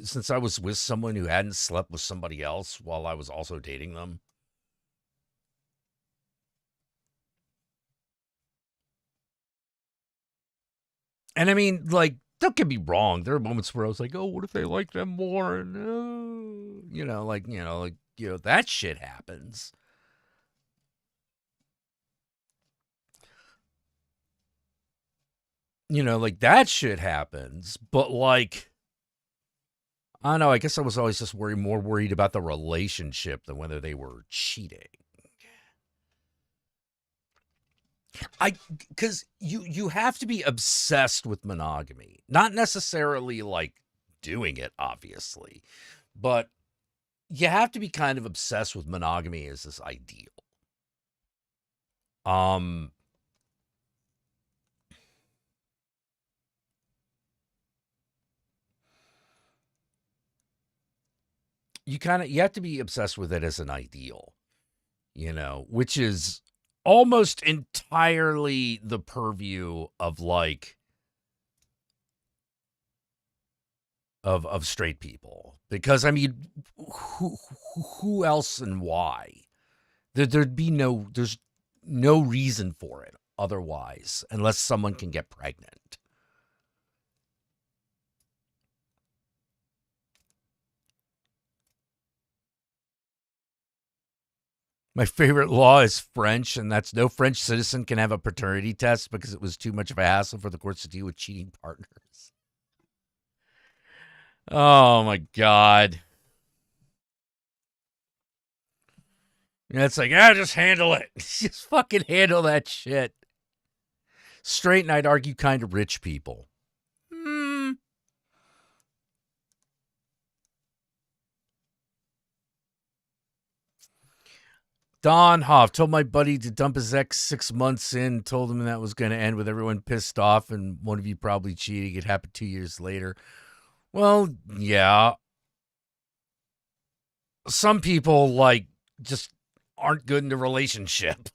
since I was with someone who hadn't slept with somebody else while I was also dating them. And I mean, like, don't get me wrong. There are moments where I was like, oh, what if they like them more? And, that shit happens. Like that shit happens. But like, I don't know. I guess I was always just more worried about the relationship than whether they were cheating. Because you have to be obsessed with monogamy, not necessarily like doing it, obviously, but you have to be kind of obsessed with monogamy as this ideal. You have to be obsessed with it as an ideal, which is almost entirely the purview of like of straight people, because I mean, who else and why? There's no reason for it otherwise, unless someone can get pregnant. My favorite law is French, and that's no French citizen can have a paternity test because it was too much of a hassle for the courts to deal with cheating partners. Oh my God. Yeah, it's like, just handle it. Just fucking handle that shit. Straight, and I'd argue kind of rich people. Don Hoff told my buddy to dump his ex 6 months in, told him that was going to end with everyone pissed off and one of you probably cheating. It happened 2 years later. Well, yeah. Some people, like, just aren't good in a relationship.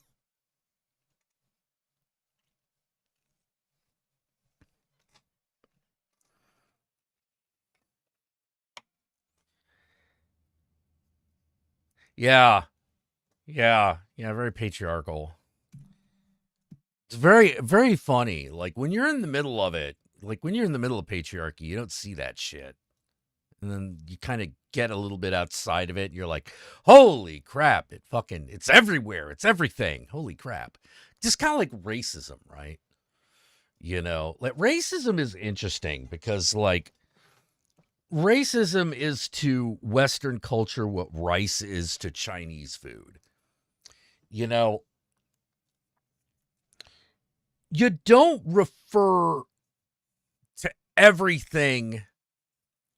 Yeah. Yeah. Yeah. Very patriarchal. It's very, very funny. Like, when you're in the middle of it, like, when you're in the middle of patriarchy, you don't see that shit. And then you kind of get a little bit outside of it. And you're like, holy crap. It's everywhere. It's everything. Holy crap. Just kind of like racism, right? Like racism is interesting because like racism is to Western culture what rice is to Chinese food. You don't refer to everything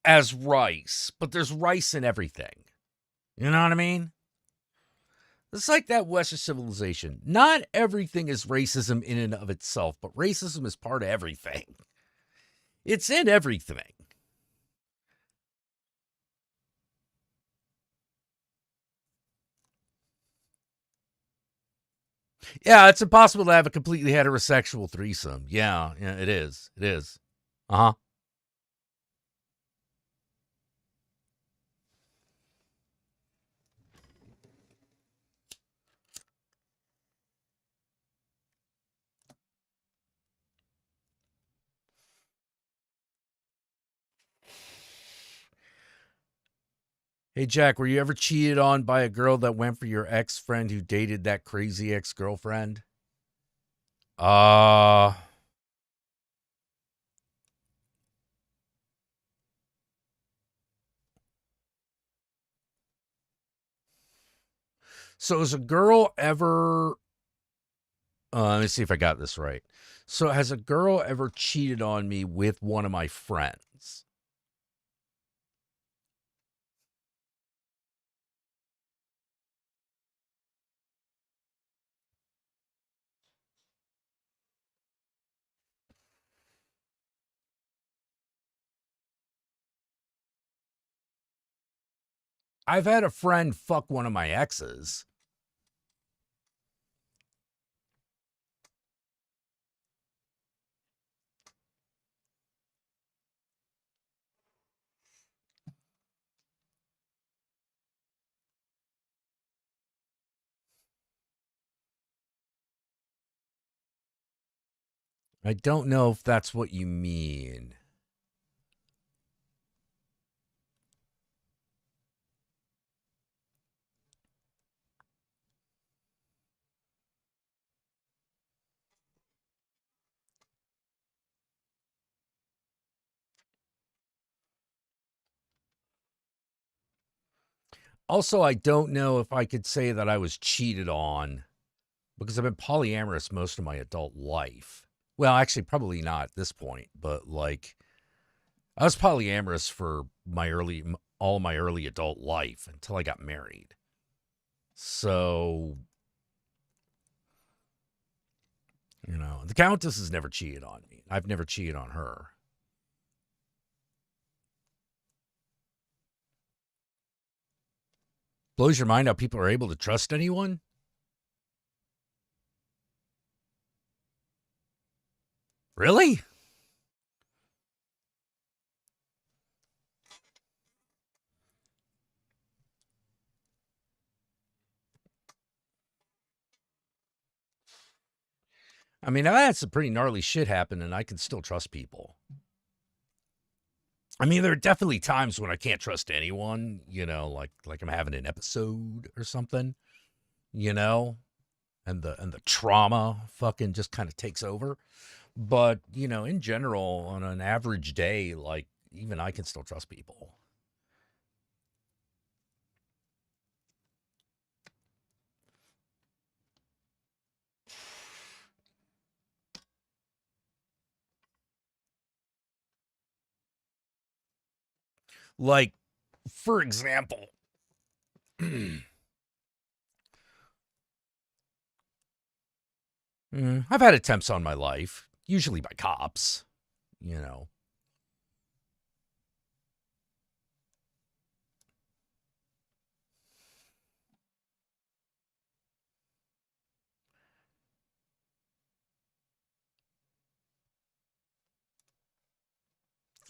as rice, but there's rice in everything. You know what I mean? It's like that Western civilization. Not everything is racism in and of itself, but racism is part of everything. It's in everything. Yeah, it's impossible to have a completely heterosexual threesome. Yeah, it is. It is. Uh-huh. Hey, Jack, were you ever cheated on by a girl that went for your ex-friend who dated that crazy ex-girlfriend? So has a girl ever... let me see if I got this right. So has a girl ever cheated on me with one of my friends? I've had a friend fuck one of my exes. I don't know if that's what you mean. Also, I don't know if I could say that I was cheated on because I've been polyamorous most of my adult life. Well, actually, probably not at this point, but like I was polyamorous for all my early adult life until I got married. So, you know, the Countess has never cheated on me. I've never cheated on her. Blows your mind how people are able to trust anyone? Really? I mean, I've had some pretty gnarly shit happen, and I can still trust people. I mean, there are definitely times when I can't trust anyone, you know, like I'm having an episode or something, you know, and the trauma fucking just kind of takes over. But, you know, in general, on an average day, like even I can still trust people. Like, for example, I've had attempts on my life, usually by cops, you know.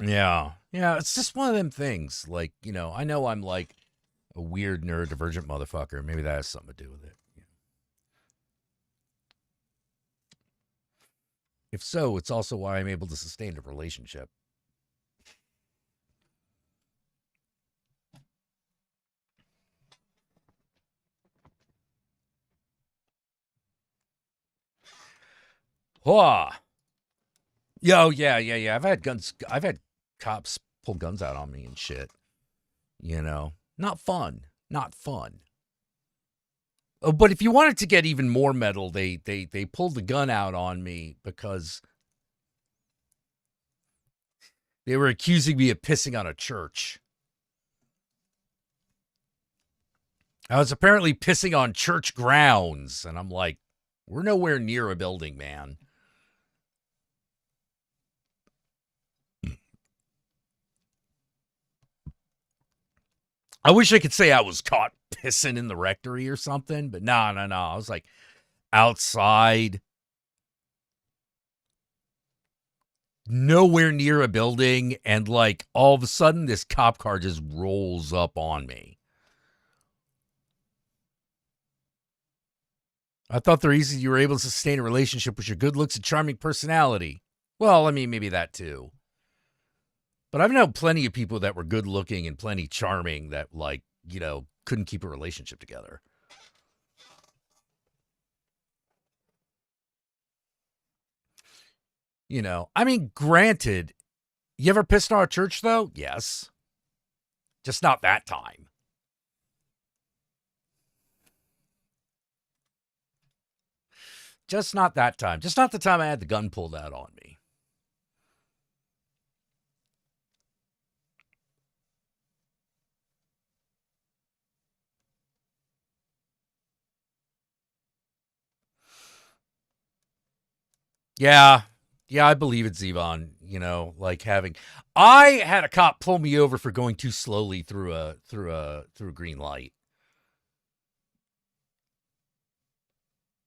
Yeah. Yeah, it's just one of them things. Like, you know I'm like a weird neurodivergent motherfucker. Maybe that has something to do with it. If so, it's also why I'm able to sustain a relationship. Whoa. Yo, yeah. I've had cops pull guns out on me and shit. You know, not fun. Not fun. Oh, but if you wanted to get even more metal, they pulled the gun out on me because they were accusing me of pissing on a church. I was apparently pissing on church grounds, and I'm like, we're nowhere near a building, man. I wish I could say I was caught pissing in the rectory or something, but no. I was like outside, nowhere near a building, and like all of a sudden this cop car just rolls up on me. I thought the reason you were able to sustain a relationship was your good looks and charming personality. Well, I mean, maybe that too. But I've known plenty of people that were good looking and plenty charming that, like, you know, couldn't keep a relationship together. You know, I mean, granted, you ever pissed on a church, though? Yes. Just not that time. Just not that time. Just not the time I had the gun pulled out on me. Yeah, I believe it's Yvonne. you know, like having. I had a cop pull me over for going too slowly through a green light.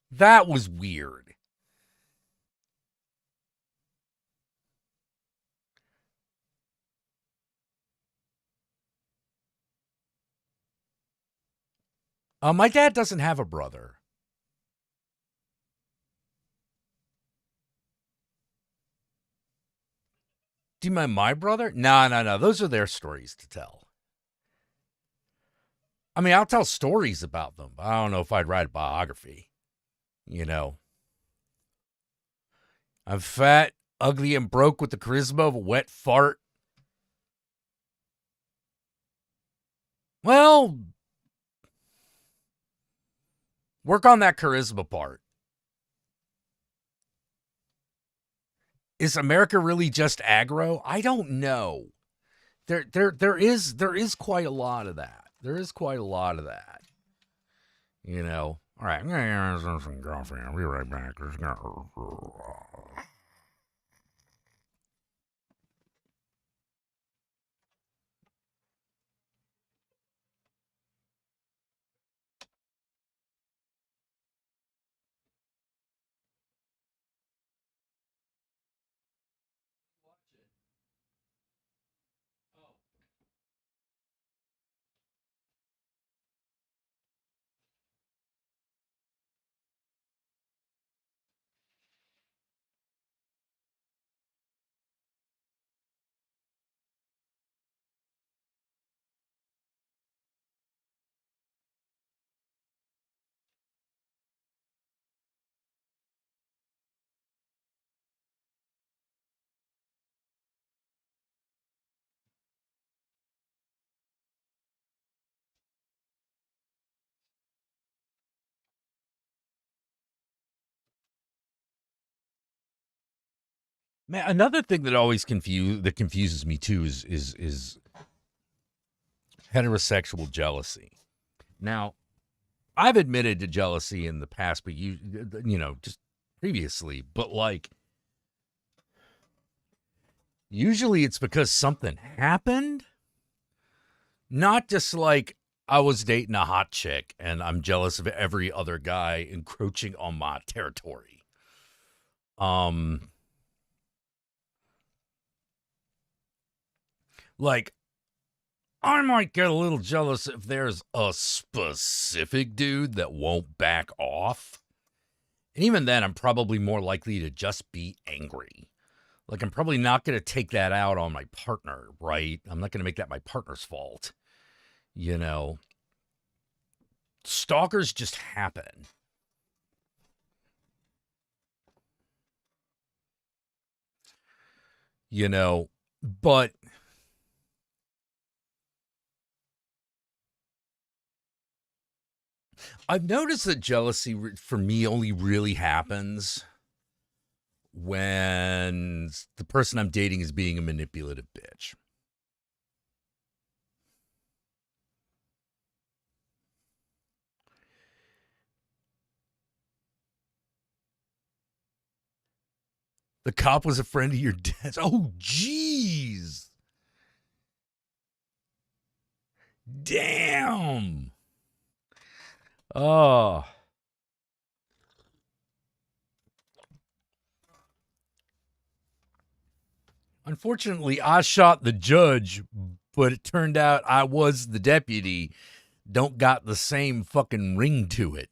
That was weird. My dad doesn't have a brother. Do you mind my brother? No. Those are their stories to tell. I mean, I'll tell stories about them, but I don't know if I'd write a biography. You know, I'm fat, ugly, and broke with the charisma of a wet fart. Well, work on that charisma part. Is America really just aggro? I don't know. There is quite a lot of that. There is quite a lot of that. You know. All right, I'm gonna have some coffee. I'll be right back. Man, another thing that always confuses me too is heterosexual jealousy. Now, I've admitted to jealousy in the past, but you know, just previously, but like usually it's because something happened, not just like I was dating a hot chick and I'm jealous of every other guy encroaching on my territory. Like, I might get a little jealous if there's a specific dude that won't back off. And even then, I'm probably more likely to just be angry. Like, I'm probably not going to take that out on my partner, right? I'm not going to make that my partner's fault. You know, stalkers just happen. You know, but I've noticed that jealousy for me only really happens when the person I'm dating is being a manipulative bitch. The cop was a friend of your dad's. Oh, jeez. Damn. Oh. Unfortunately, I shot the judge, but it turned out I was the deputy. Don't got the same fucking ring to it.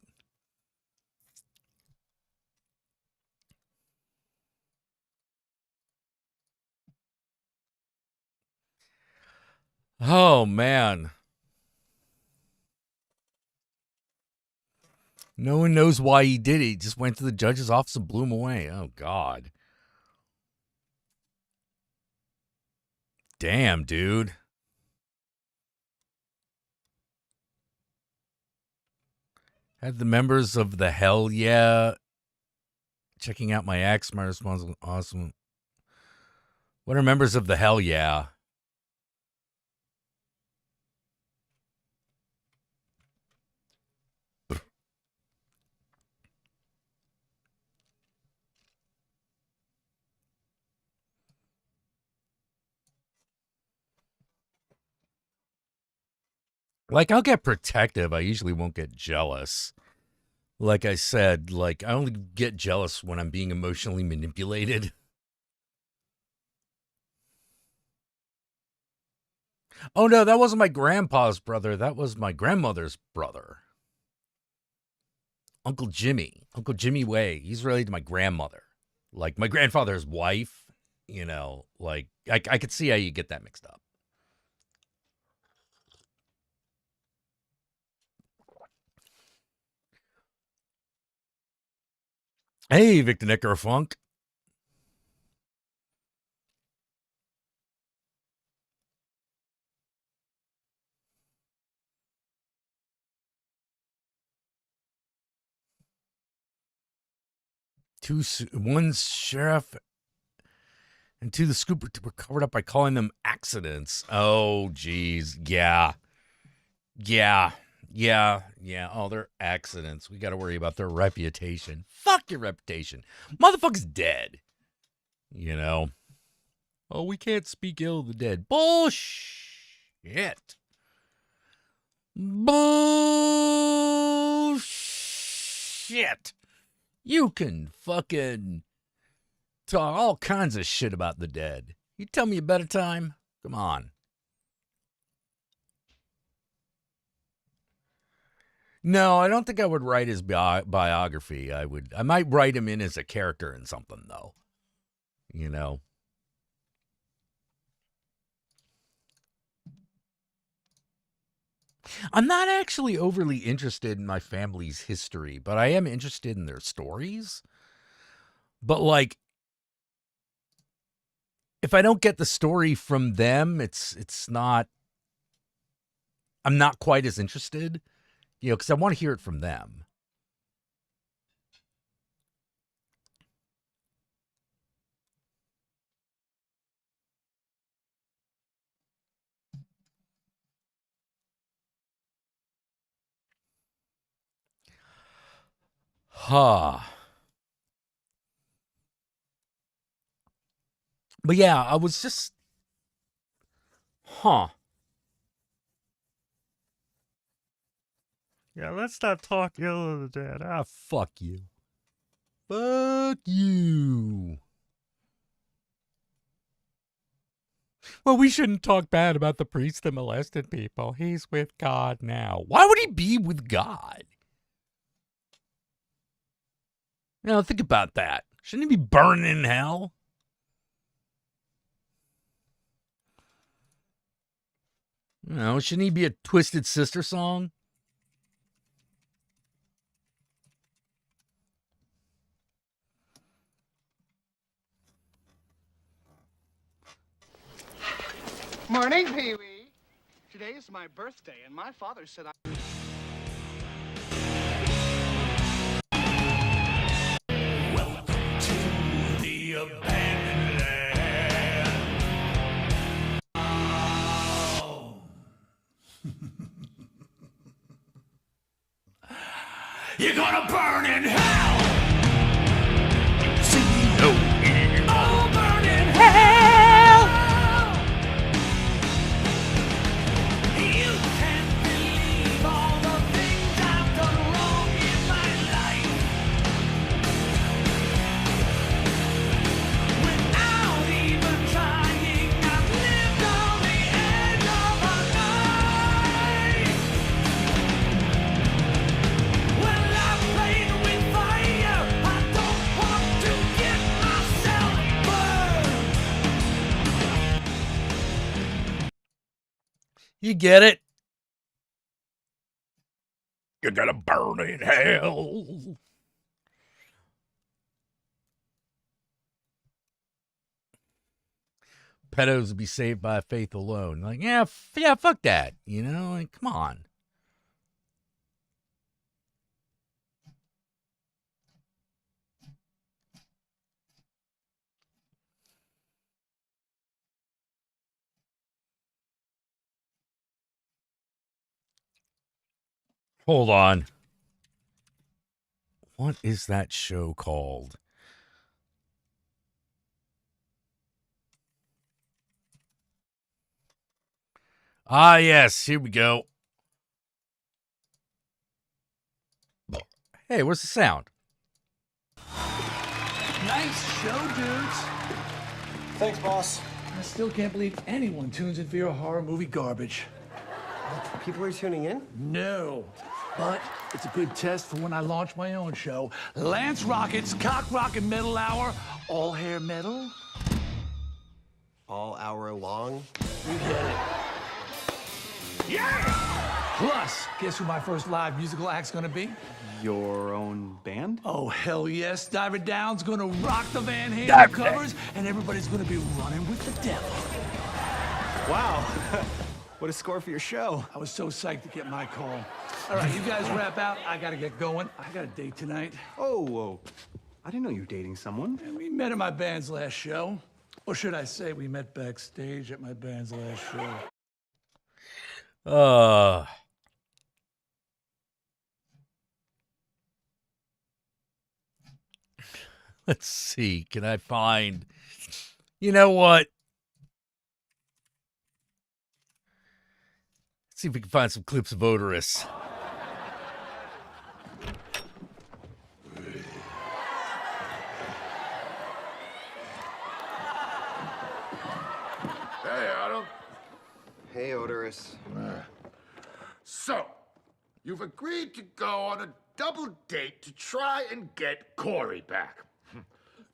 Oh, man. No one knows why he did it. He just went to the judge's office and blew him away. Oh, God. Damn, dude. Had the members of the Hell Yeah checking out my ex, my response was awesome. What are members of the Hell Yeah? Like, I'll get protective. I usually won't get jealous. Like I said, like, I only get jealous when I'm being emotionally manipulated. Oh, no, that wasn't my grandpa's brother. That was my grandmother's brother. Uncle Jimmy. Uncle Jimmy Way. He's related to my grandmother. Like, my grandfather's wife. You know, like, I could see how you get that mixed up. Hey, Victor Necrofunk. One sheriff and two the scooper were covered up by calling them accidents. Oh, geez. Yeah. Oh, they're accidents. We got to worry about their reputation. Fuck your reputation. Motherfucker's dead. You know. Oh, we can't speak ill of the dead. Bullshit. Bullshit. You can fucking talk all kinds of shit about the dead. You tell me a better time? Come on. No, I don't think I would write his biography. I might write him in as a character in something, though. You know. I'm not actually overly interested in my family's history, but I am interested in their stories. But, like, if I don't get the story from them, it's not... I'm not quite as interested, you know, because I want to hear it from them. Huh. But yeah, I was just... Huh. Yeah, let's not talk ill of the dead. Ah, fuck you. Fuck you. Well, we shouldn't talk bad about the priest that molested people. He's with God now. Why would he be with God? You know, think about that. Shouldn't he be burning in hell? You know, shouldn't he be a Twisted Sister song? Morning, Pee-wee. Today is my birthday, and my father said Welcome to the abandoned land. Oh. You're gonna burn in hell. C-O-E. Oh, burn in hell. You can't believe all the things I've done wrong in my life. Without even trying, I've lived on the edge of a knife. Well, I've played with fire. I don't want to get myself burned. You get it? You're gonna burn in hell. Pedos will be saved by faith alone. Like, yeah, fuck that. You know, like, come on. Hold on. What is that show called? Ah, yes. Here we go. Hey, where's the sound? Nice show, dudes. Thanks, boss. I still can't believe anyone tunes in for your horror movie garbage. People are tuning in? No. But it's a good test for when I launch my own show. Lance Rocket's Cock Rockin' Metal Hour. All hair metal. All hour long? You get it. Yeah! Plus, guess who my first live musical act's gonna be? Your own band? Oh, hell yes. Diver Down's gonna rock the Van Halen Diver covers, and everybody's gonna be running with the devil. Wow. What a score for your show. I was so psyched to get my call. All right, you guys wrap out. I gotta get going. I got a date tonight. Oh, whoa. I didn't know you were dating someone. And we met at my band's last show. Or should I say we met backstage at my band's last show. Let's see. Can I find... You know what? Let's see if we can find some clips of Odorous. Hey, Adam. Hey, Odorous. So, you've agreed to go on a double date to try and get Corey back.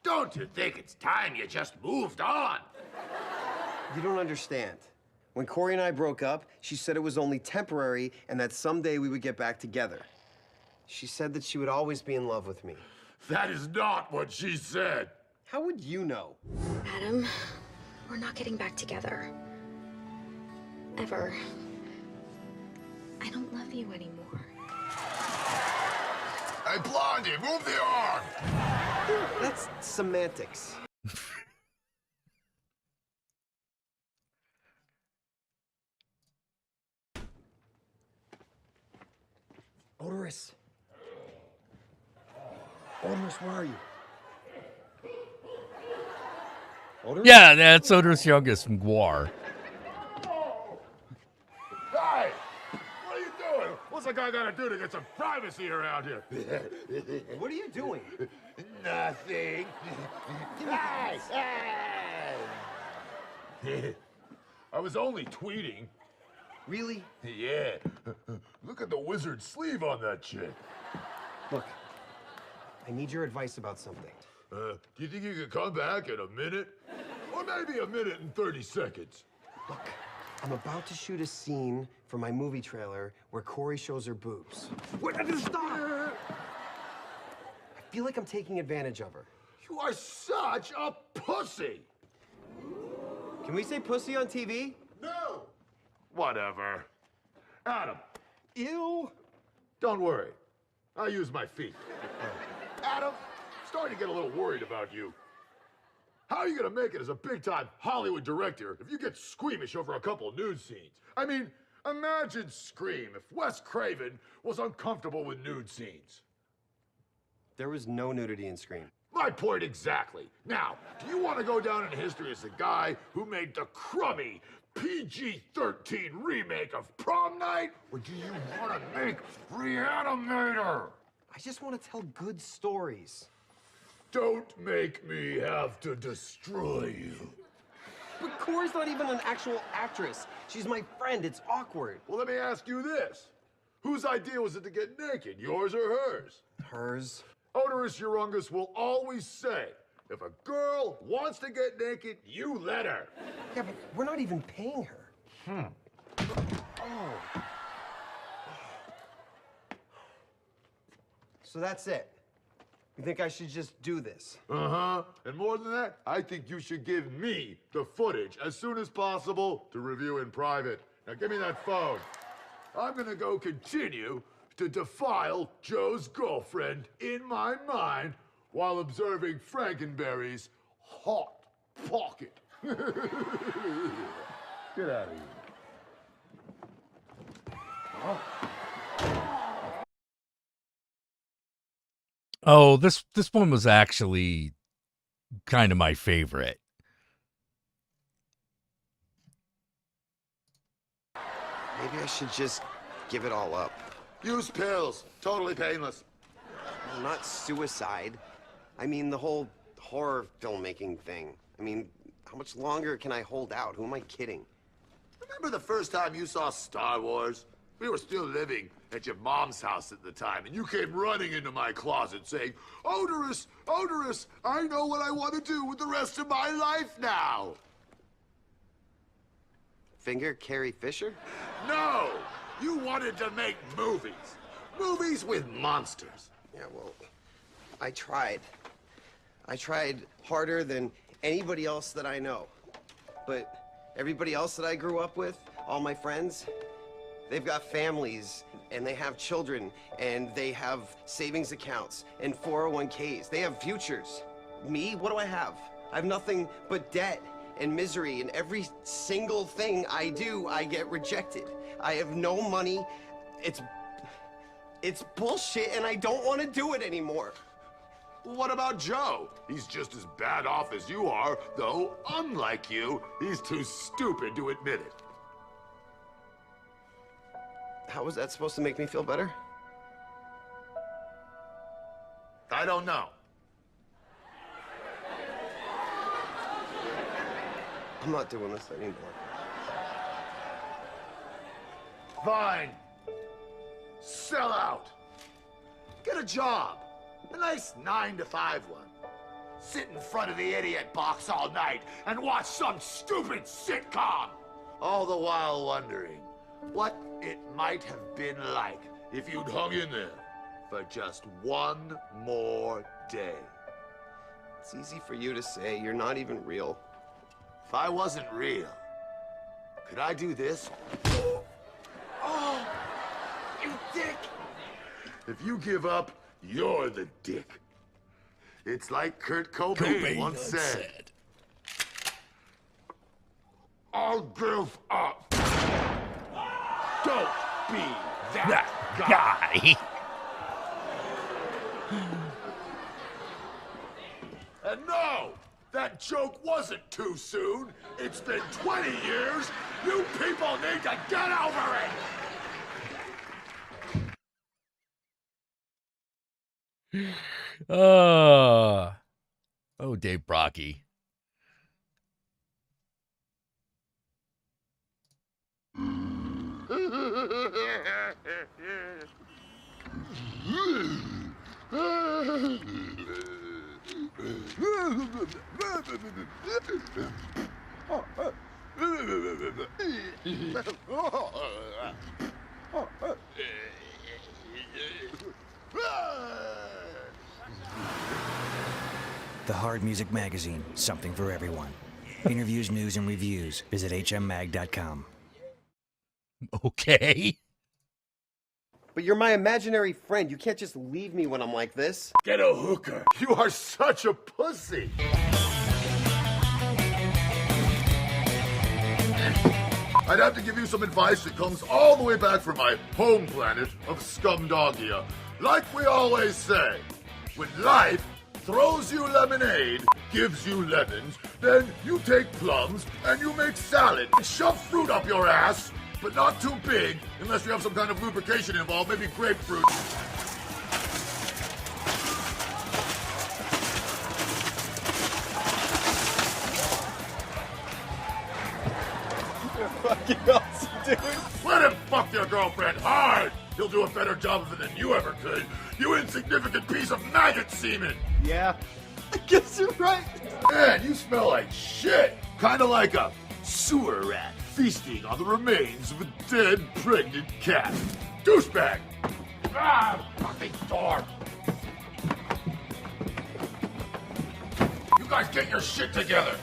Don't you think it's time you just moved on? You don't understand. When Corey and I broke up, she said it was only temporary and that someday we would get back together. She said that she would always be in love with me. That is not what she said. How would you know? Adam, we're not getting back together. Ever. I don't love you anymore. Hey, Blondie, move the arm! That's semantics. Odorous. Odorous, where are you? Odorous? Yeah, that's Odorous Youngest from Guar. Hey! What are you doing? What's a guy gotta do to get some privacy around here? What are you doing? Nothing. Hey! Hey! I was only tweeting. Really? Yeah. Look at the wizard sleeve on that chick. Look, I need your advice about something. Do you think you could come back in a minute? Or maybe a minute and 30 seconds. Look, I'm about to shoot a scene for my movie trailer where Corey shows her boobs. Wait, stop! I feel like I'm taking advantage of her. You are such a pussy! Can we say pussy on TV? No! Whatever. Adam. Ew. Don't worry. I use my feet. Adam, starting to get a little worried about you. How are you gonna make it as a big-time Hollywood director if you get squeamish over a couple of nude scenes? I mean, imagine Scream if Wes Craven was uncomfortable with nude scenes. There was no nudity in Scream. My point exactly. Now, do you want to go down in history as the guy who made the crummy PG-13 remake of Prom Night? Or do you want to make Reanimator? I just want to tell good stories. Don't make me have to destroy you. But Corey's not even an actual actress. She's my friend. It's awkward. Well, let me ask you this. Whose idea was it to get naked, yours or hers? Hers. Odorous Urungus will always say, if a girl wants to get naked, you let her. Yeah, but we're not even paying her. Oh. So that's it. You think I should just do this? Uh-huh. And more than that, I think you should give me the footage as soon as possible to review in private. Now give me that phone. I'm gonna go continue to defile Joe's girlfriend in my mind while observing Frankenberry's hot pocket. Get out of here. Oh, this one was actually kind of my favorite. Maybe I should just give it all up. Use pills. Totally painless. not suicide. I mean the whole horror filmmaking thing. I mean, how much longer can I hold out? Who am I kidding? Remember the first time you saw Star Wars? We were still living at your mom's house at the time, and you came running into my closet saying, Odorous, Odorous, I know what I want to do with the rest of my life now. Finger Carrie Fisher? No! You wanted to make movies. Movies with monsters. Yeah, well, I tried. I tried harder than anybody else that I know. But everybody else that I grew up with, all my friends, they've got families, and they have children, and they have savings accounts and 401ks. They have futures. Me, what do I have? I have nothing but debt and misery, and every single thing I do, I get rejected. I have no money. It's bullshit, and I don't want to do it anymore. What about Joe? He's just as bad off as you are, though, unlike you, he's too stupid to admit it. How was that supposed to make me feel better? I don't know. I'm not doing this anymore. Fine. Sell out. Get a job. A nice 9-to-5 one. Sit in front of the idiot box all night and watch some stupid sitcom. All the while wondering what it might have been like if you'd hung in there for just one more day. It's easy for you to say. You're not even real. If I wasn't real, could I do this? Oh, you dick! If you give up, you're the dick. It's like Kurt Cobain once said. I'll give up. Don't be that guy. And no, that joke wasn't too soon. It's been 20 years. You people need to get over it. Oh, Dave Brocky. The Hard Music Magazine, something for everyone. Interviews, news, and reviews. Visit hmmag.com. Okay. But you're my imaginary friend. You can't just leave me when I'm like this. Get a hooker. You are such a pussy. I'd have to give you some advice that comes all the way back from my home planet of Scumdogia. Like we always say, when life throws you lemonade, gives you lemons, then you take plums and you make salad. Shove fruit up your ass, but not too big, unless you have some kind of lubrication involved, maybe grapefruit. Fucking awesome, dude. Let him fuck your girlfriend hard! He'll do a better job of it than you ever could. You insignificant piece of maggot semen! Yeah, I guess you're right. Man, you smell like shit! Kinda like a sewer rat feasting on the remains of a dead pregnant cat. Douchebag! Ah, fucking door! You guys get your shit together!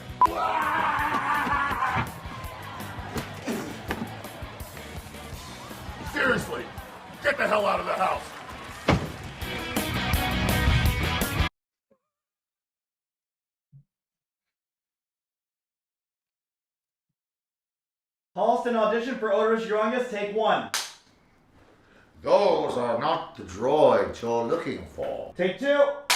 Seriously, get the hell out of the house! Halston, audition for Odorous Youngest, take 1. Those are not the droids you're looking for. Take 2.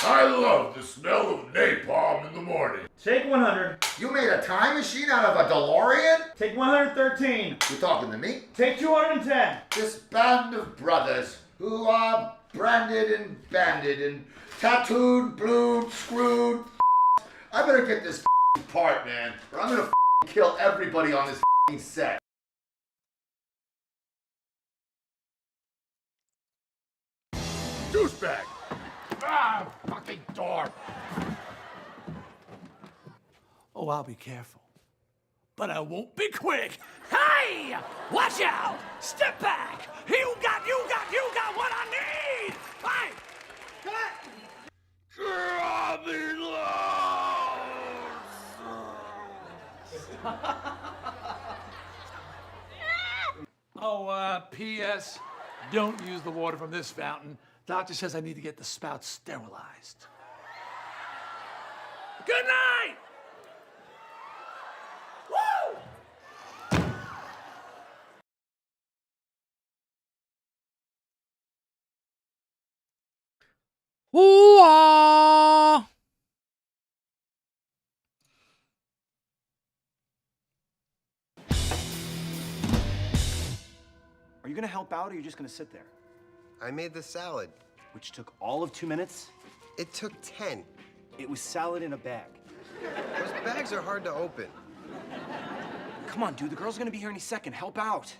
I love the smell of napalm in the morning. Take 100. You made a time machine out of a DeLorean? Take 113. You talking to me? Take 210. This band of brothers who branded and banded and tattooed, blued, screwed. I better get this part, man, or I'm gonna kill everybody on this set. Douchebag! Ah, fucking door! Oh, I'll be careful. But I won't be quick. Hey! Watch out! Step back! You got what I need! Hey! Oh, P.S. Don't use the water from this fountain. Doctor says I need to get the spout sterilized. Good night! Woo! Ooh-ah! Are you gonna help out, or are you just gonna sit there? I made the salad. Which took all of 2 minutes? It took 10. It was salad in a bag. Those bags are hard to open. Come on, dude, the girl's gonna be here any second. Help out.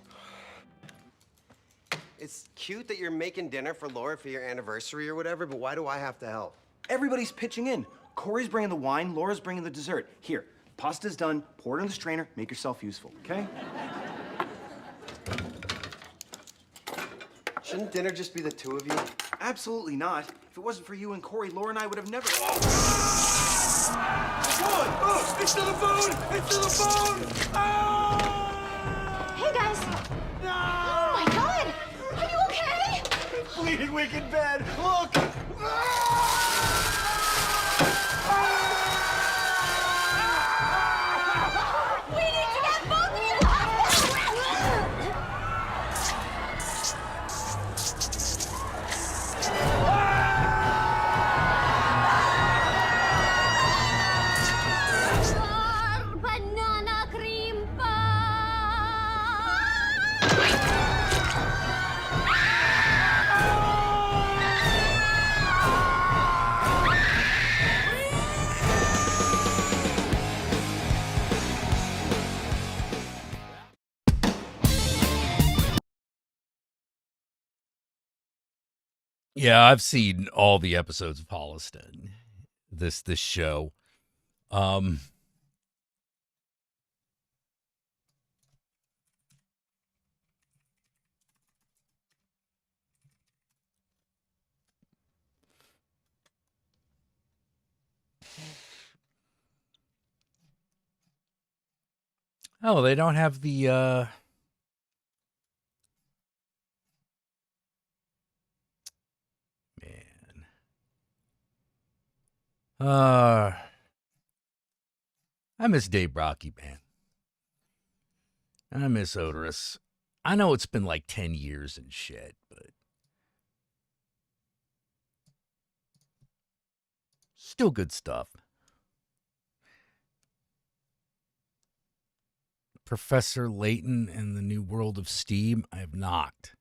It's cute that you're making dinner for Laura for your anniversary or whatever, but why do I have to help? Everybody's pitching in. Corey's bringing the wine, Laura's bringing the dessert. Here, pasta's done. Pour it in the strainer. Make yourself useful, okay? Shouldn't dinner just be the two of you? Absolutely not. If it wasn't for you and Corey, Laura and I would have never... Oh, it's to the bone! It's to the bone! Hey, guys. Oh, my God. Are you okay? Bleeding wicked bed. Look! We need to get both of you banana cream Yeah, I've seen all the episodes of Holliston. This show. Oh, they don't have the I miss Dave Brocky, man. I miss Odorous. I know it's been like 10 years and shit, but still good stuff. Professor Layton and the New World of Steam, I have not.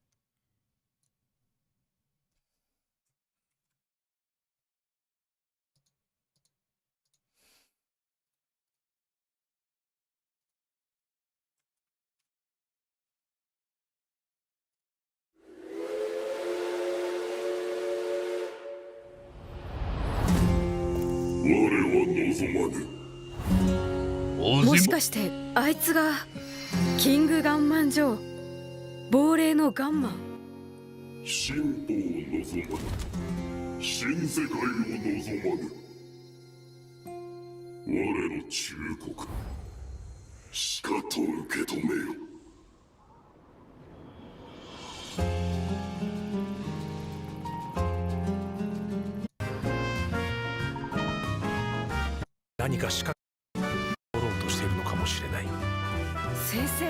「もしかしてあいつがキングガンマン城亡霊のガンマン」「進歩を望まぬ新世界を望まぬ我の忠告しかと受け止めよ」何か仕掛け取ろうとしているのかもしれない。先生。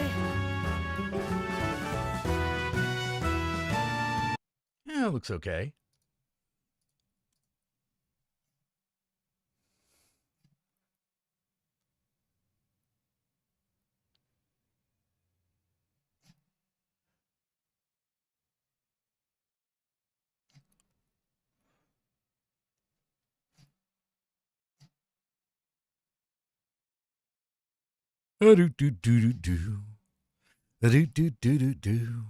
Yeah, it looks okay. Do-do-do-do-do. Do-do-do-do-do.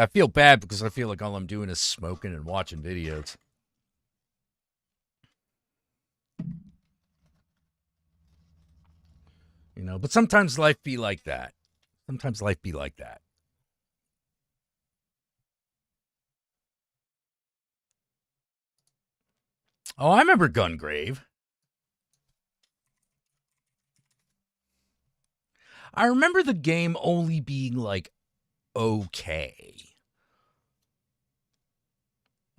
I feel bad because I feel like all I'm doing is smoking and watching videos. You know, but sometimes life be like that. Sometimes life be like that. Oh, I remember Gungrave. I remember the game only being like okay.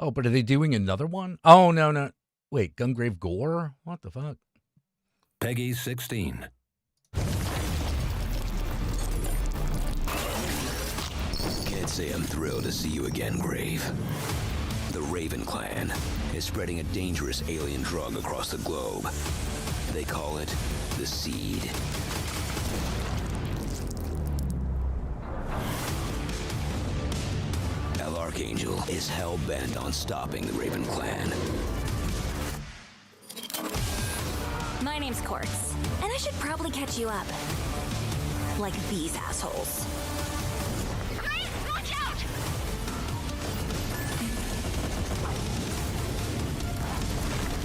Oh, but are they doing another one? Oh, no. Wait, Gungrave Gore? What the fuck? Peggy 16. Can't say I'm thrilled to see you again, Grave. The Raven Clan is spreading a dangerous alien drug across the globe. They call it the Seed. El Archangel is hell-bent on stopping the Raven Clan. My name's Quartz, and I should probably catch you up. Like these assholes. Watch out!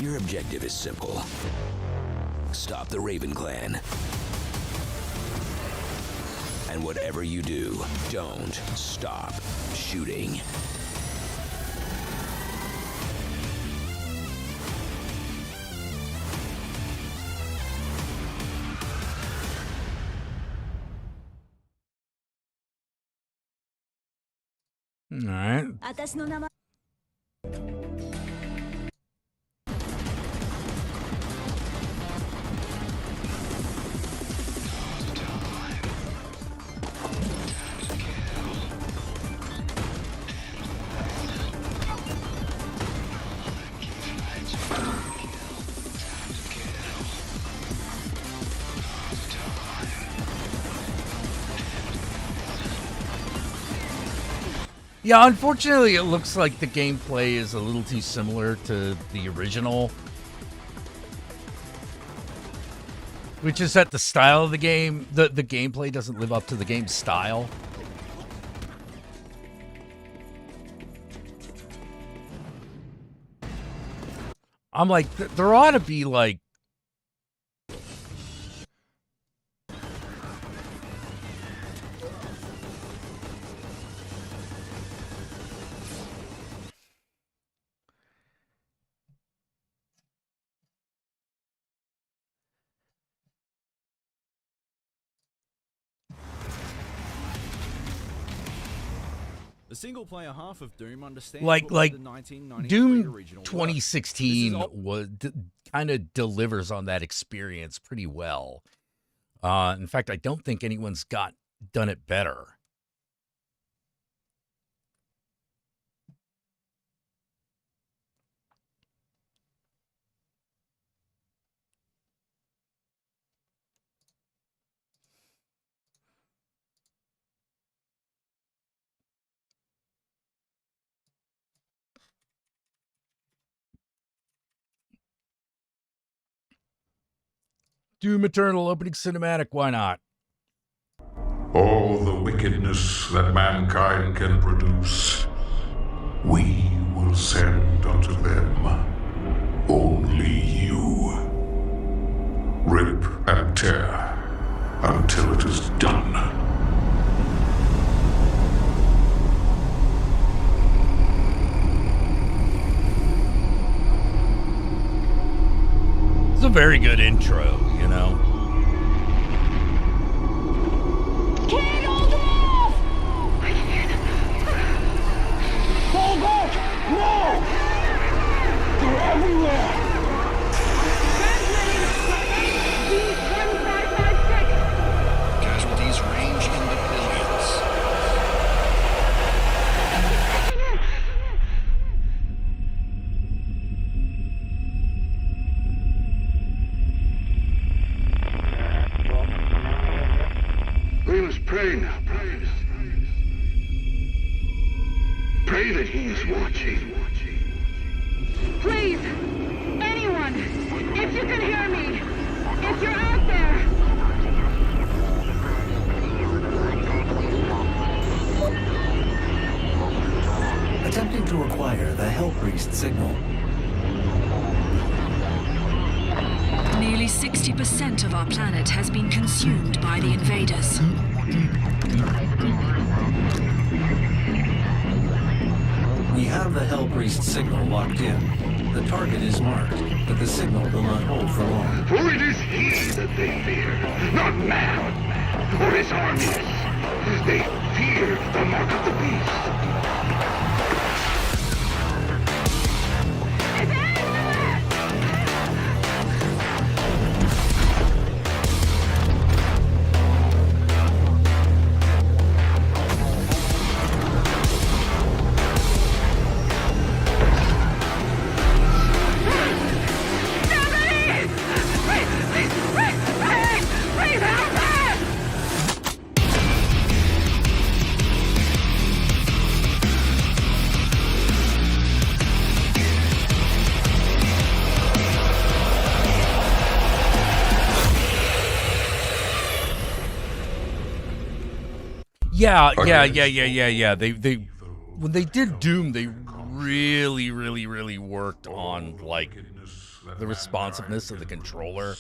Your objective is simple. Stop the Raven Clan. And whatever you do, don't stop shooting. All right. Yeah, unfortunately, it looks like the gameplay is a little too similar to the original. Which is that the style of the game, the gameplay doesn't live up to the game's style. I'm like, there ought to be like... The single-player half of Doom understands like what the 1993 Doom original 2016 was kind of delivers on that experience pretty well. In fact, I don't think anyone's done it better. Doom Eternal opening cinematic, why not? All the wickedness that mankind can produce, we will send unto them. Only you. Rip and tear until it is done. It's a very good intro, you know. Can't hold them off! Hold back! No! They're everywhere! Casualties range in the billions. pray now, brothers. Pray that he is watching. Please, anyone, if you can hear me, if you're out there. Attempting to acquire the Hell Priest signal. Nearly 60% of our planet has been consumed by the invaders. We have the Hell Priest signal locked in. The target is marked, but the signal will not hold for long. For it is he that they fear, not man, or his armies. They fear the mark of the beast. Yeah. They when they did Doom, they really worked on like the responsiveness of the controller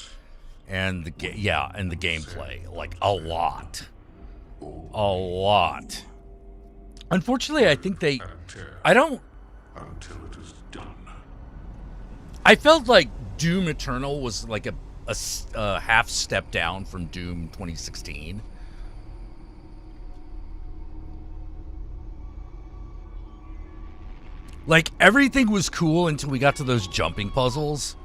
and the gameplay, like a lot. Unfortunately, I think I felt like Doom Eternal was like a half step down from Doom 2016. Like, everything was cool until we got to those jumping puzzles.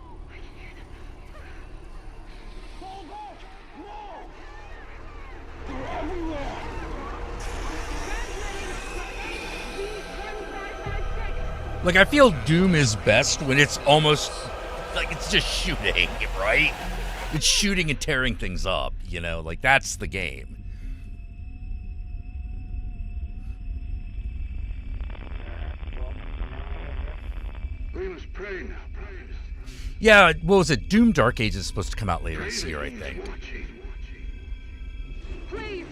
Like, I feel Doom is best when it's almost, like, it's just shooting, right? It's shooting and tearing things up, you know? Like, that's the game. We must pray now, brothers. Yeah, what was it? Doom Dark Age is supposed to come out later this year, I think. Please,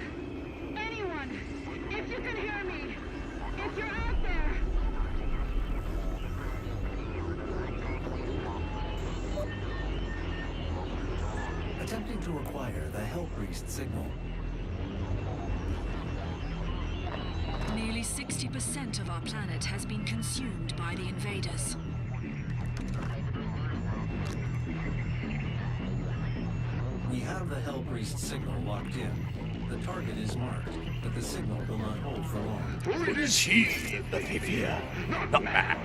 anyone, if you can hear me, if you're out there. Attempting to acquire the Hell Priest signal. Nearly 60% of our planet has been consumed by the invaders. We have the Hell Priest signal locked in. The target is marked, but the signal will not hold for long. For it is he that they fear, not man,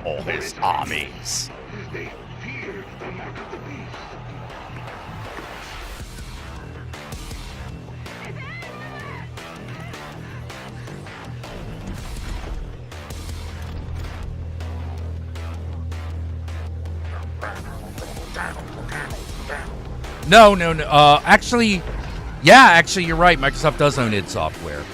or his armies. They fear the mark of the beast. No. Actually, you're right. Microsoft does own id Software.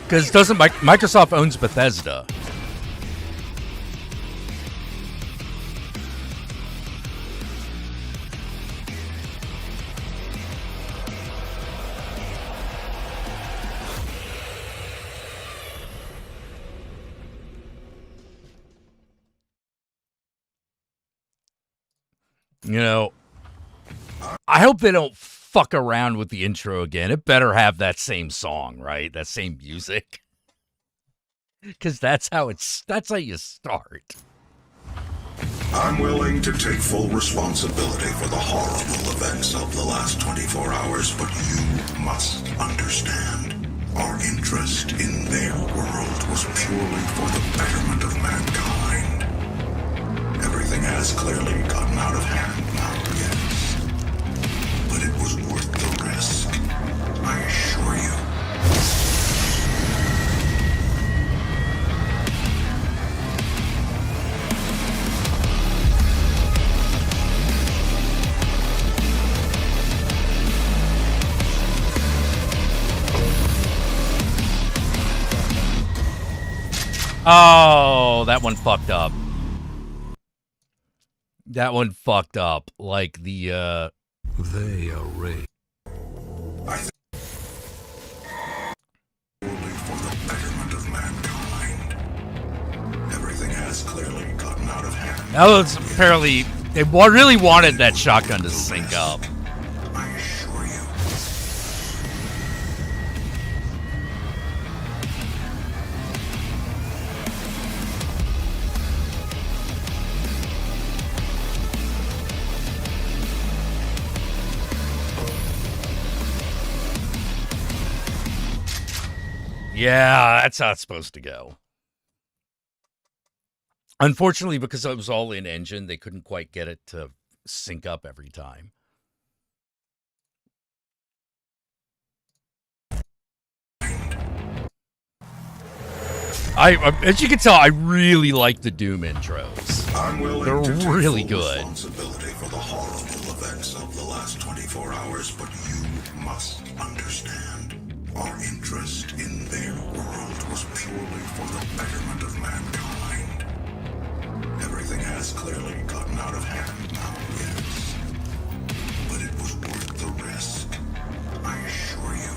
Because Microsoft owns Bethesda. You know, I hope they don't fuck around with the intro again. It better have that same song, right? That same music. Because that's how you start. I'm willing to take full responsibility for the horrible events of the last 24 hours, but you must understand. Our interest in their world was purely for the betterment of mankind. Everything has clearly gotten out of hand now, yes. But it was worth the risk, I assure you. Oh, that one fucked up. That one fucked up. Like the, They are raised. Only for the betterment of mankind. Everything has clearly gotten out of hand. that was apparently, they really wanted that shotgun to sync up. I assure you. Yeah, that's how it's supposed to go. Unfortunately, because it was all in engine, they couldn't quite get it to sync up every time. As you can tell, I really like the Doom intros. They're really good. Responsibility for the horrible events of the last 24 hours, but you must understand. Our interest in their world was purely for the betterment of mankind. Everything has clearly gotten out of hand now, yes. But it was worth the risk, I assure you.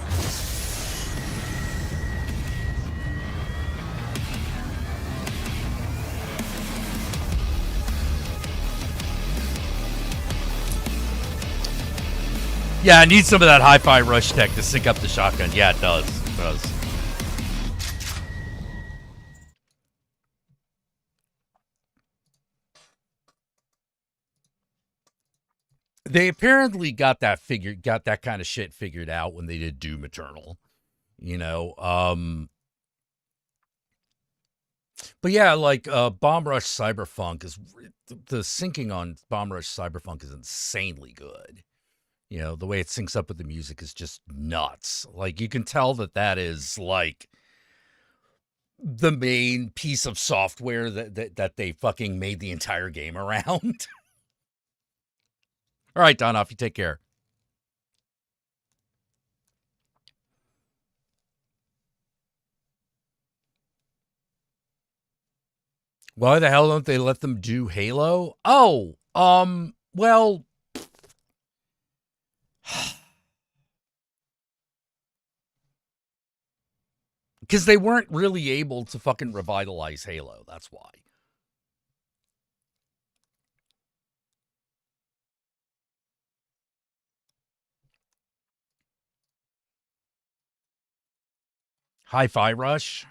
Yeah, I need some of that hi-fi rush tech to sync up the shotgun. Yeah, it does. It does. They apparently got that kind of shit figured out when they did Doom Eternal. You know, but yeah, like Bomb Rush Cyberpunk is the syncing on Bomb Rush Cyberpunk is insanely good. You know, the way it syncs up with the music is just nuts. Like, you can tell that is like the main piece of software that they fucking made the entire game around. All right, Donoff, you take care. Why the hell don't they let them do Halo? Oh, well, because they weren't really able to fucking revitalize Halo. That's why. Hi-Fi Rush.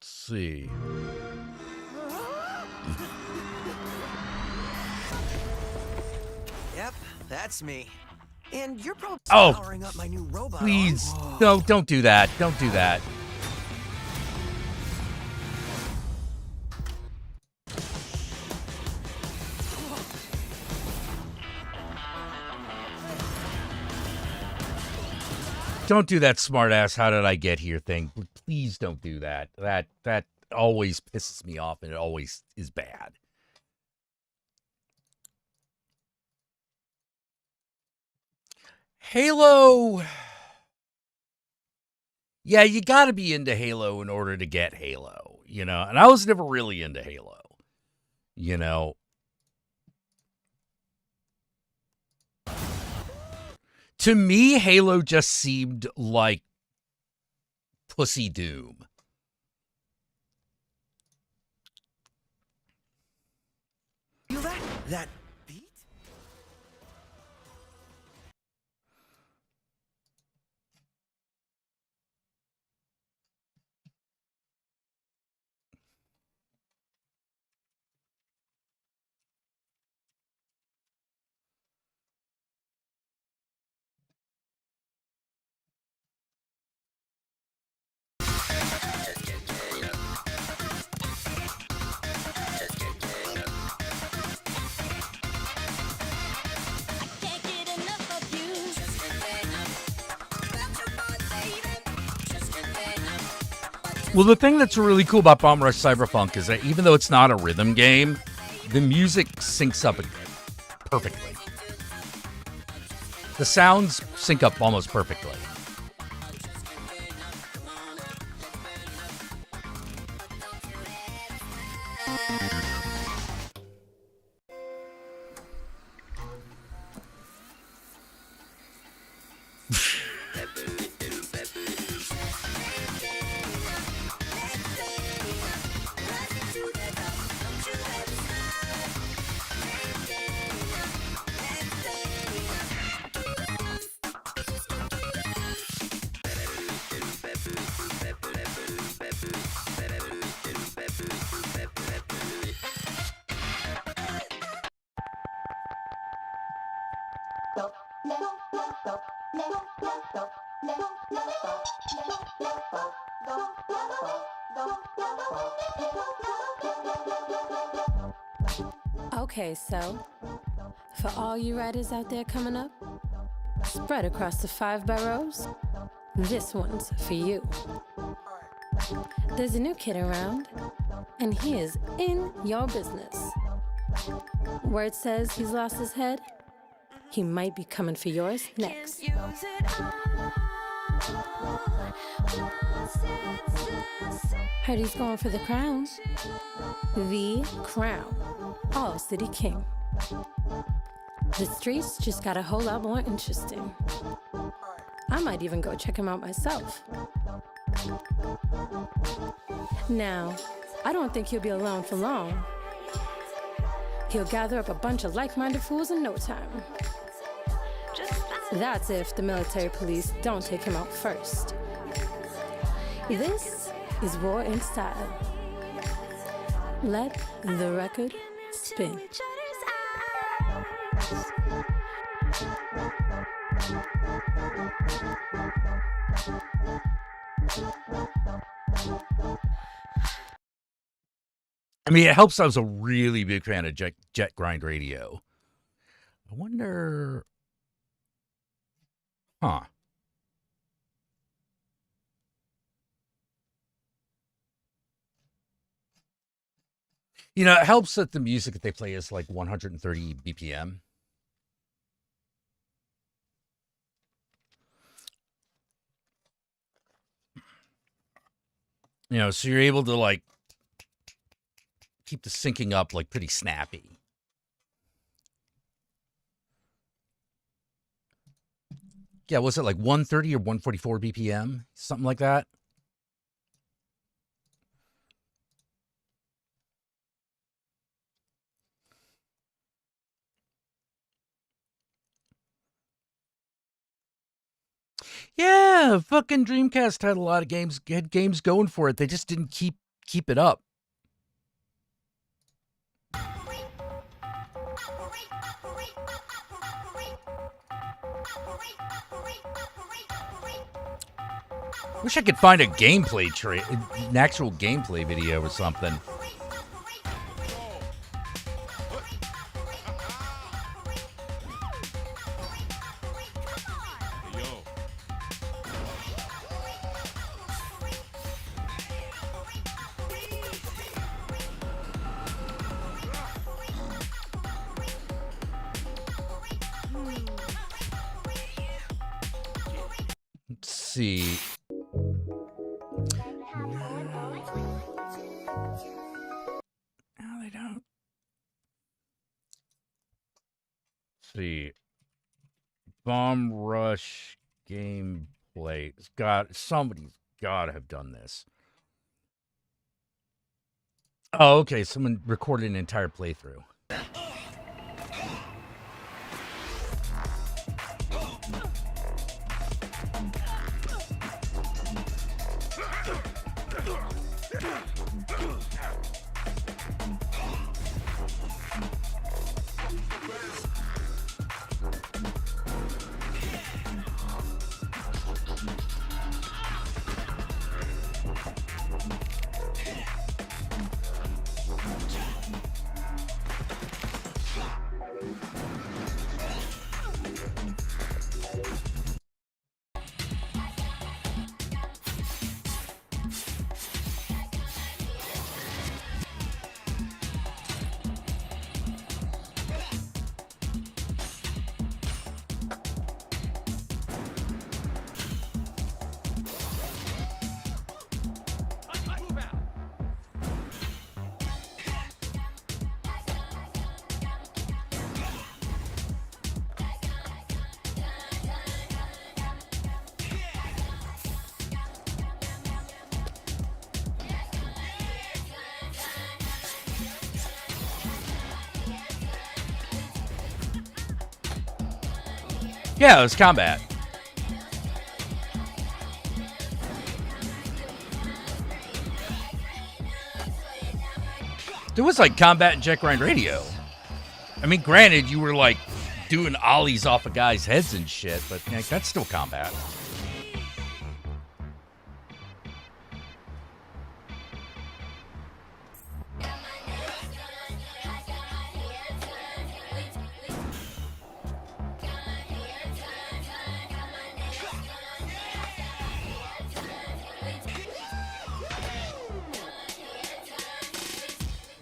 Let's see. Yep, that's me. And you're probably powering up my new robot. Please, no, don't do that. Don't do that. Don't do that smart-ass how did I get here thing. Please don't do that. That always pisses me off, and it always is bad. Halo. Yeah, you got to be into Halo in order to get Halo, you know. And I was never really into Halo, you know. To me, Halo just seemed like Pussy Doom. Feel that beat? Well, the thing that's really cool about Bomb Rush Cyberpunk is that even though it's not a rhythm game, the music syncs up perfectly. The sounds sync up almost perfectly. Okay, so for all you writers out there coming up, spread across the 5 boroughs, this one's for you. There's a new kid around, and he is in your business. Word says he's lost his head. He might be coming for yours next. Heard he's going for the crown. The crown. All City King. The streets just got a whole lot more interesting. I might even go check him out myself. Now, I don't think he'll be alone for long. He'll gather up a bunch of like-minded fools in no time. That's if the military police don't take him out first. This is War in Style. Let the record spin. I mean, it helps I was a really big fan of Jet Grind Radio. I wonder... Huh. You know, it helps that the music that they play is like 130 BPM. You know, so you're able to like keep the syncing up like pretty snappy. Yeah, was it like 130 or 144 BPM? Something like that. Yeah, fucking Dreamcast had a lot of games, had games going for it. They just didn't keep it up. Wish I could find a gameplay an actual gameplay video or something. Let's see. No, they don't. Let's see. Bomb Rush gameplay. Somebody's got to have done this. Oh, okay. Someone recorded an entire playthrough. Yeah, it was combat. There was like combat in Jet Grind Radio. I mean, granted, you were like doing ollies off of guys' heads and shit, but like, that's still combat.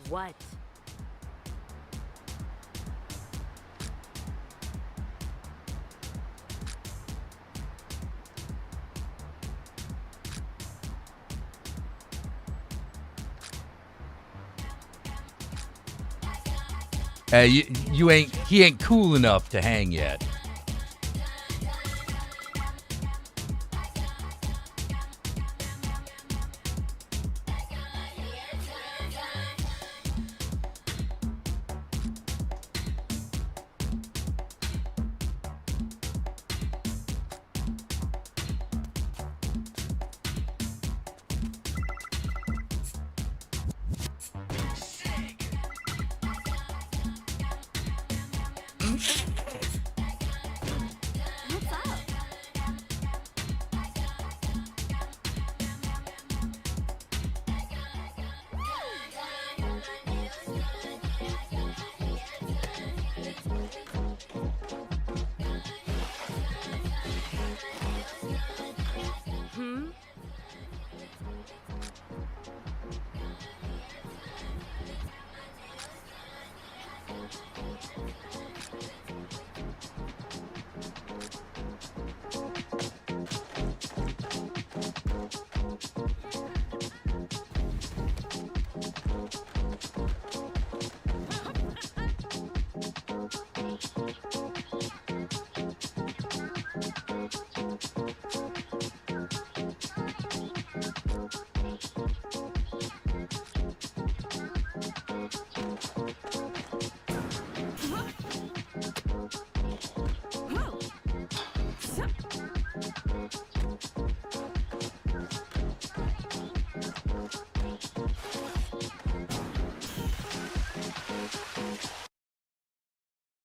What? He ain't cool enough to hang yet.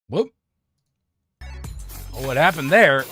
Whoop. Oh, what happened there?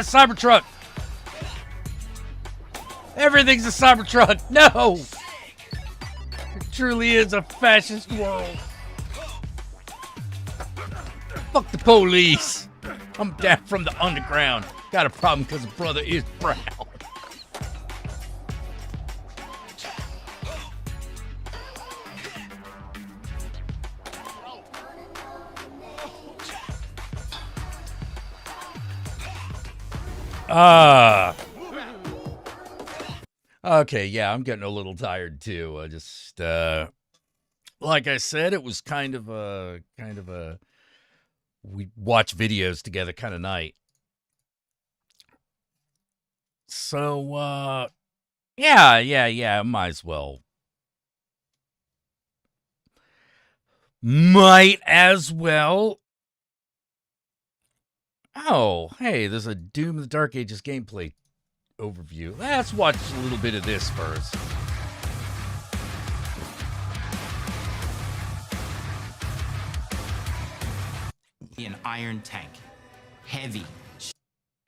Cybertruck! Everything's a Cybertruck! No! It truly is a fascist world. Fuck the police! I'm down from the underground. Got a problem because the brother is brown. Okay, yeah, I'm getting a little tired too. I just like I said, it was kind of a we watch videos together kind of night. So yeah, might as well. Might as well. Oh, hey, there's a Doom of the Dark Ages gameplay overview. Let's watch a little bit of this first. An iron tank. Heavy.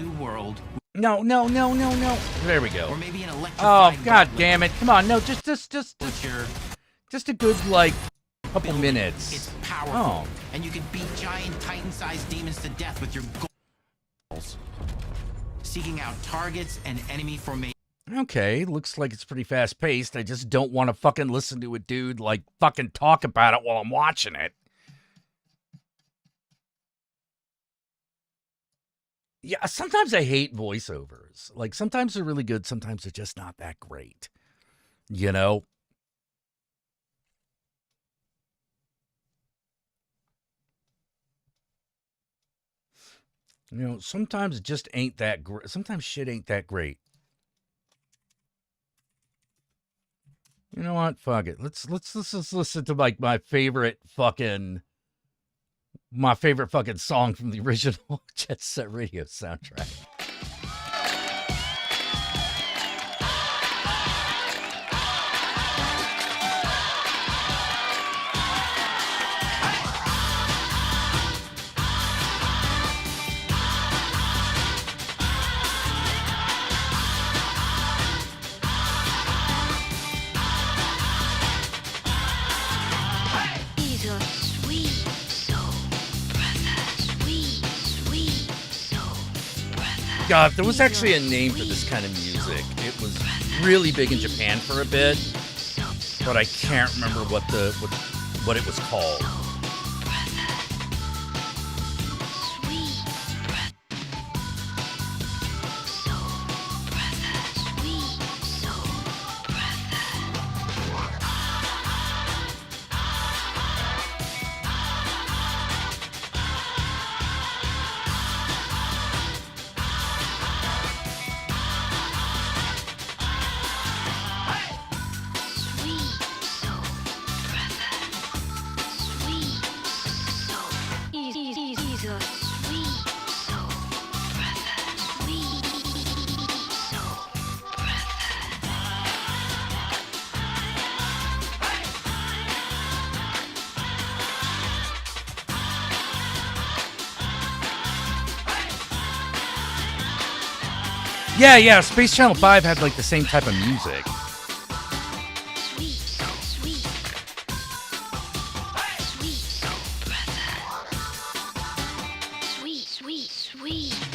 New world. No. There we go. Or maybe an electrified. Oh, god damn it. Come on. No, just. Butcher. Just a good, like, couple minutes. It's powerful, Oh. and you can beat giant Titan-sized demons to death with your goals. Seeking out targets and enemy formation. Okay, looks like it's pretty fast-paced. I just don't want to fucking listen to a dude, like, fucking talk about it while I'm watching it. Yeah, sometimes I hate voiceovers. Like, sometimes they're really good, sometimes they're just not that great. You know? You know, sometimes it just ain't that great. Sometimes shit ain't that great. You know what? Fuck it. Let's just listen to like my favorite fucking song from the original Jet Set Radio soundtrack. He's a sweet soul brother, sweet soul brother. God, there was actually a name for this kind of music. It was really big in Japan for a bit, but I can't remember what it was called. He's a sweet soul brother, sweet soul Yeah, Space Channel 5 had like the same type of music. sweet.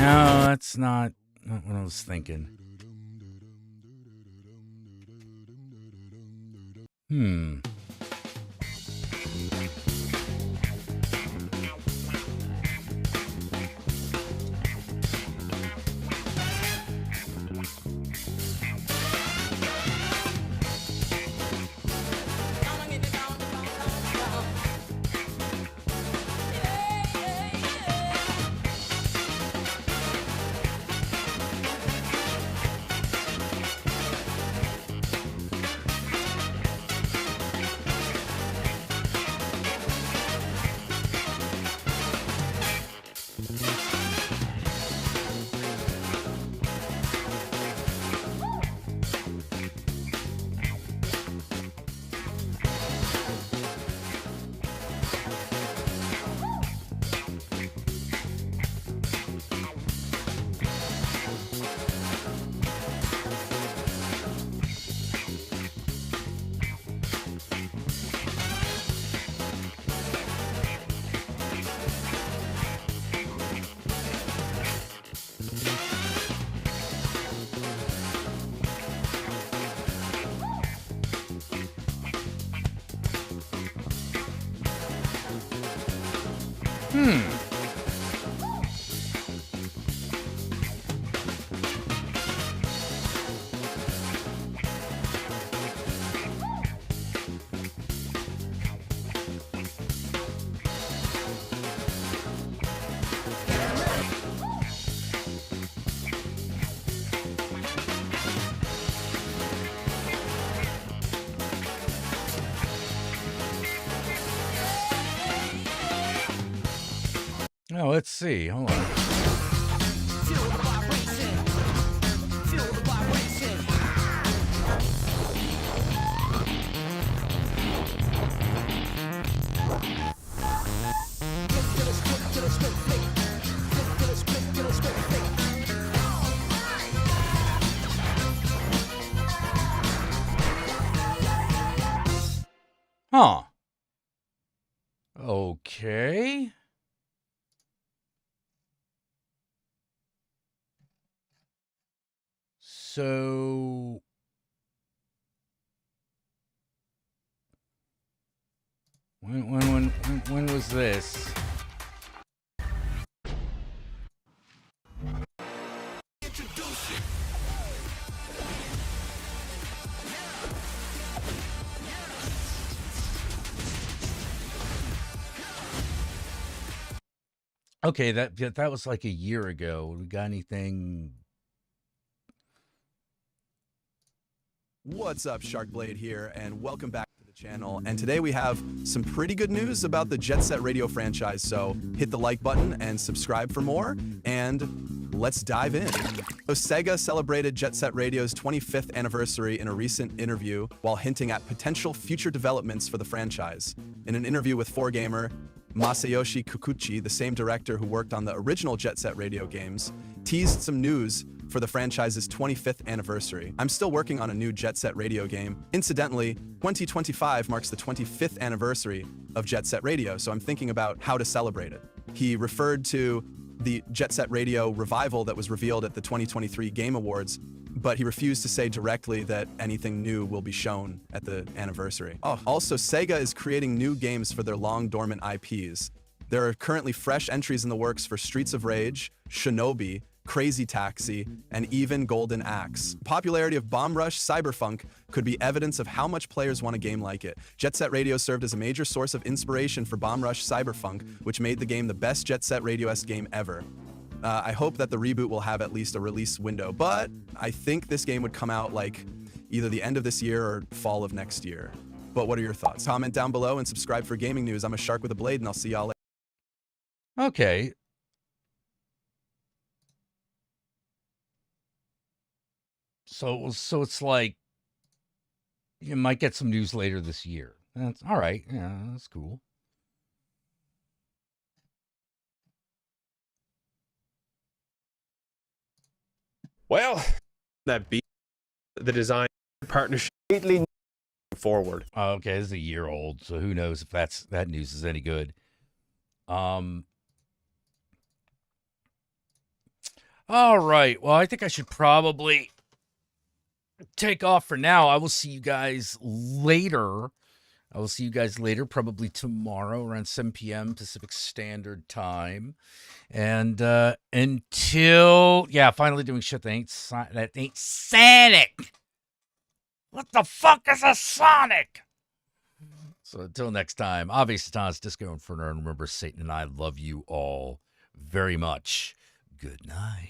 No, that's not what I was thinking. Oh, let's see. Hold on. Huh. Okay. So when was this? Okay, that was like a year ago. We got anything? What's up, Sharkblade here, and welcome back to the channel. And today we have some pretty good news about the Jet Set Radio franchise, so hit the like button and subscribe for more, and let's dive in. So Sega celebrated Jet Set Radio's 25th anniversary in a recent interview while hinting at potential future developments for the franchise. In an interview with 4Gamer, Masayoshi Kikuchi, the same director who worked on the original Jet Set Radio games, teased some news for the franchise's 25th anniversary. I'm still working on a new Jet Set Radio game. Incidentally, 2025 marks the 25th anniversary of Jet Set Radio, so I'm thinking about how to celebrate it. He referred to the Jet Set Radio revival that was revealed at the 2023 Game Awards, but he refused to say directly that anything new will be shown at the anniversary. Also, Sega is creating new games for their long-dormant IPs. There are currently fresh entries in the works for Streets of Rage, Shinobi, Crazy Taxi, and even Golden Axe. Popularity of Bomb Rush Cyberpunk could be evidence of how much players want a game like it. Jet Set Radio served as a major source of inspiration for Bomb Rush Cyberpunk, which made the game the best Jet Set Radio-esque game ever. I hope that the reboot will have at least a release window, but I think this game would come out like either the end of this year or fall of next year. But what are your thoughts? Comment down below and subscribe for gaming news. I'm a shark with a blade, and I'll see y'all later. Okay. So it's like you might get some news later this year. That's all right. Yeah, that's cool. Well, that be the design partnership forward. Okay, this is a year old, so who knows if that news is any good. All right. Well, I think I should probably take off for now. I will see you guys later. Probably tomorrow around 7 p.m. Pacific Standard Time. And until, finally doing shit that ain't Sonic. What the fuck is a Sonic? So until next time, obviously, Thomas, Disco Inferno, and remember, Satan and I love you all very much. Good night.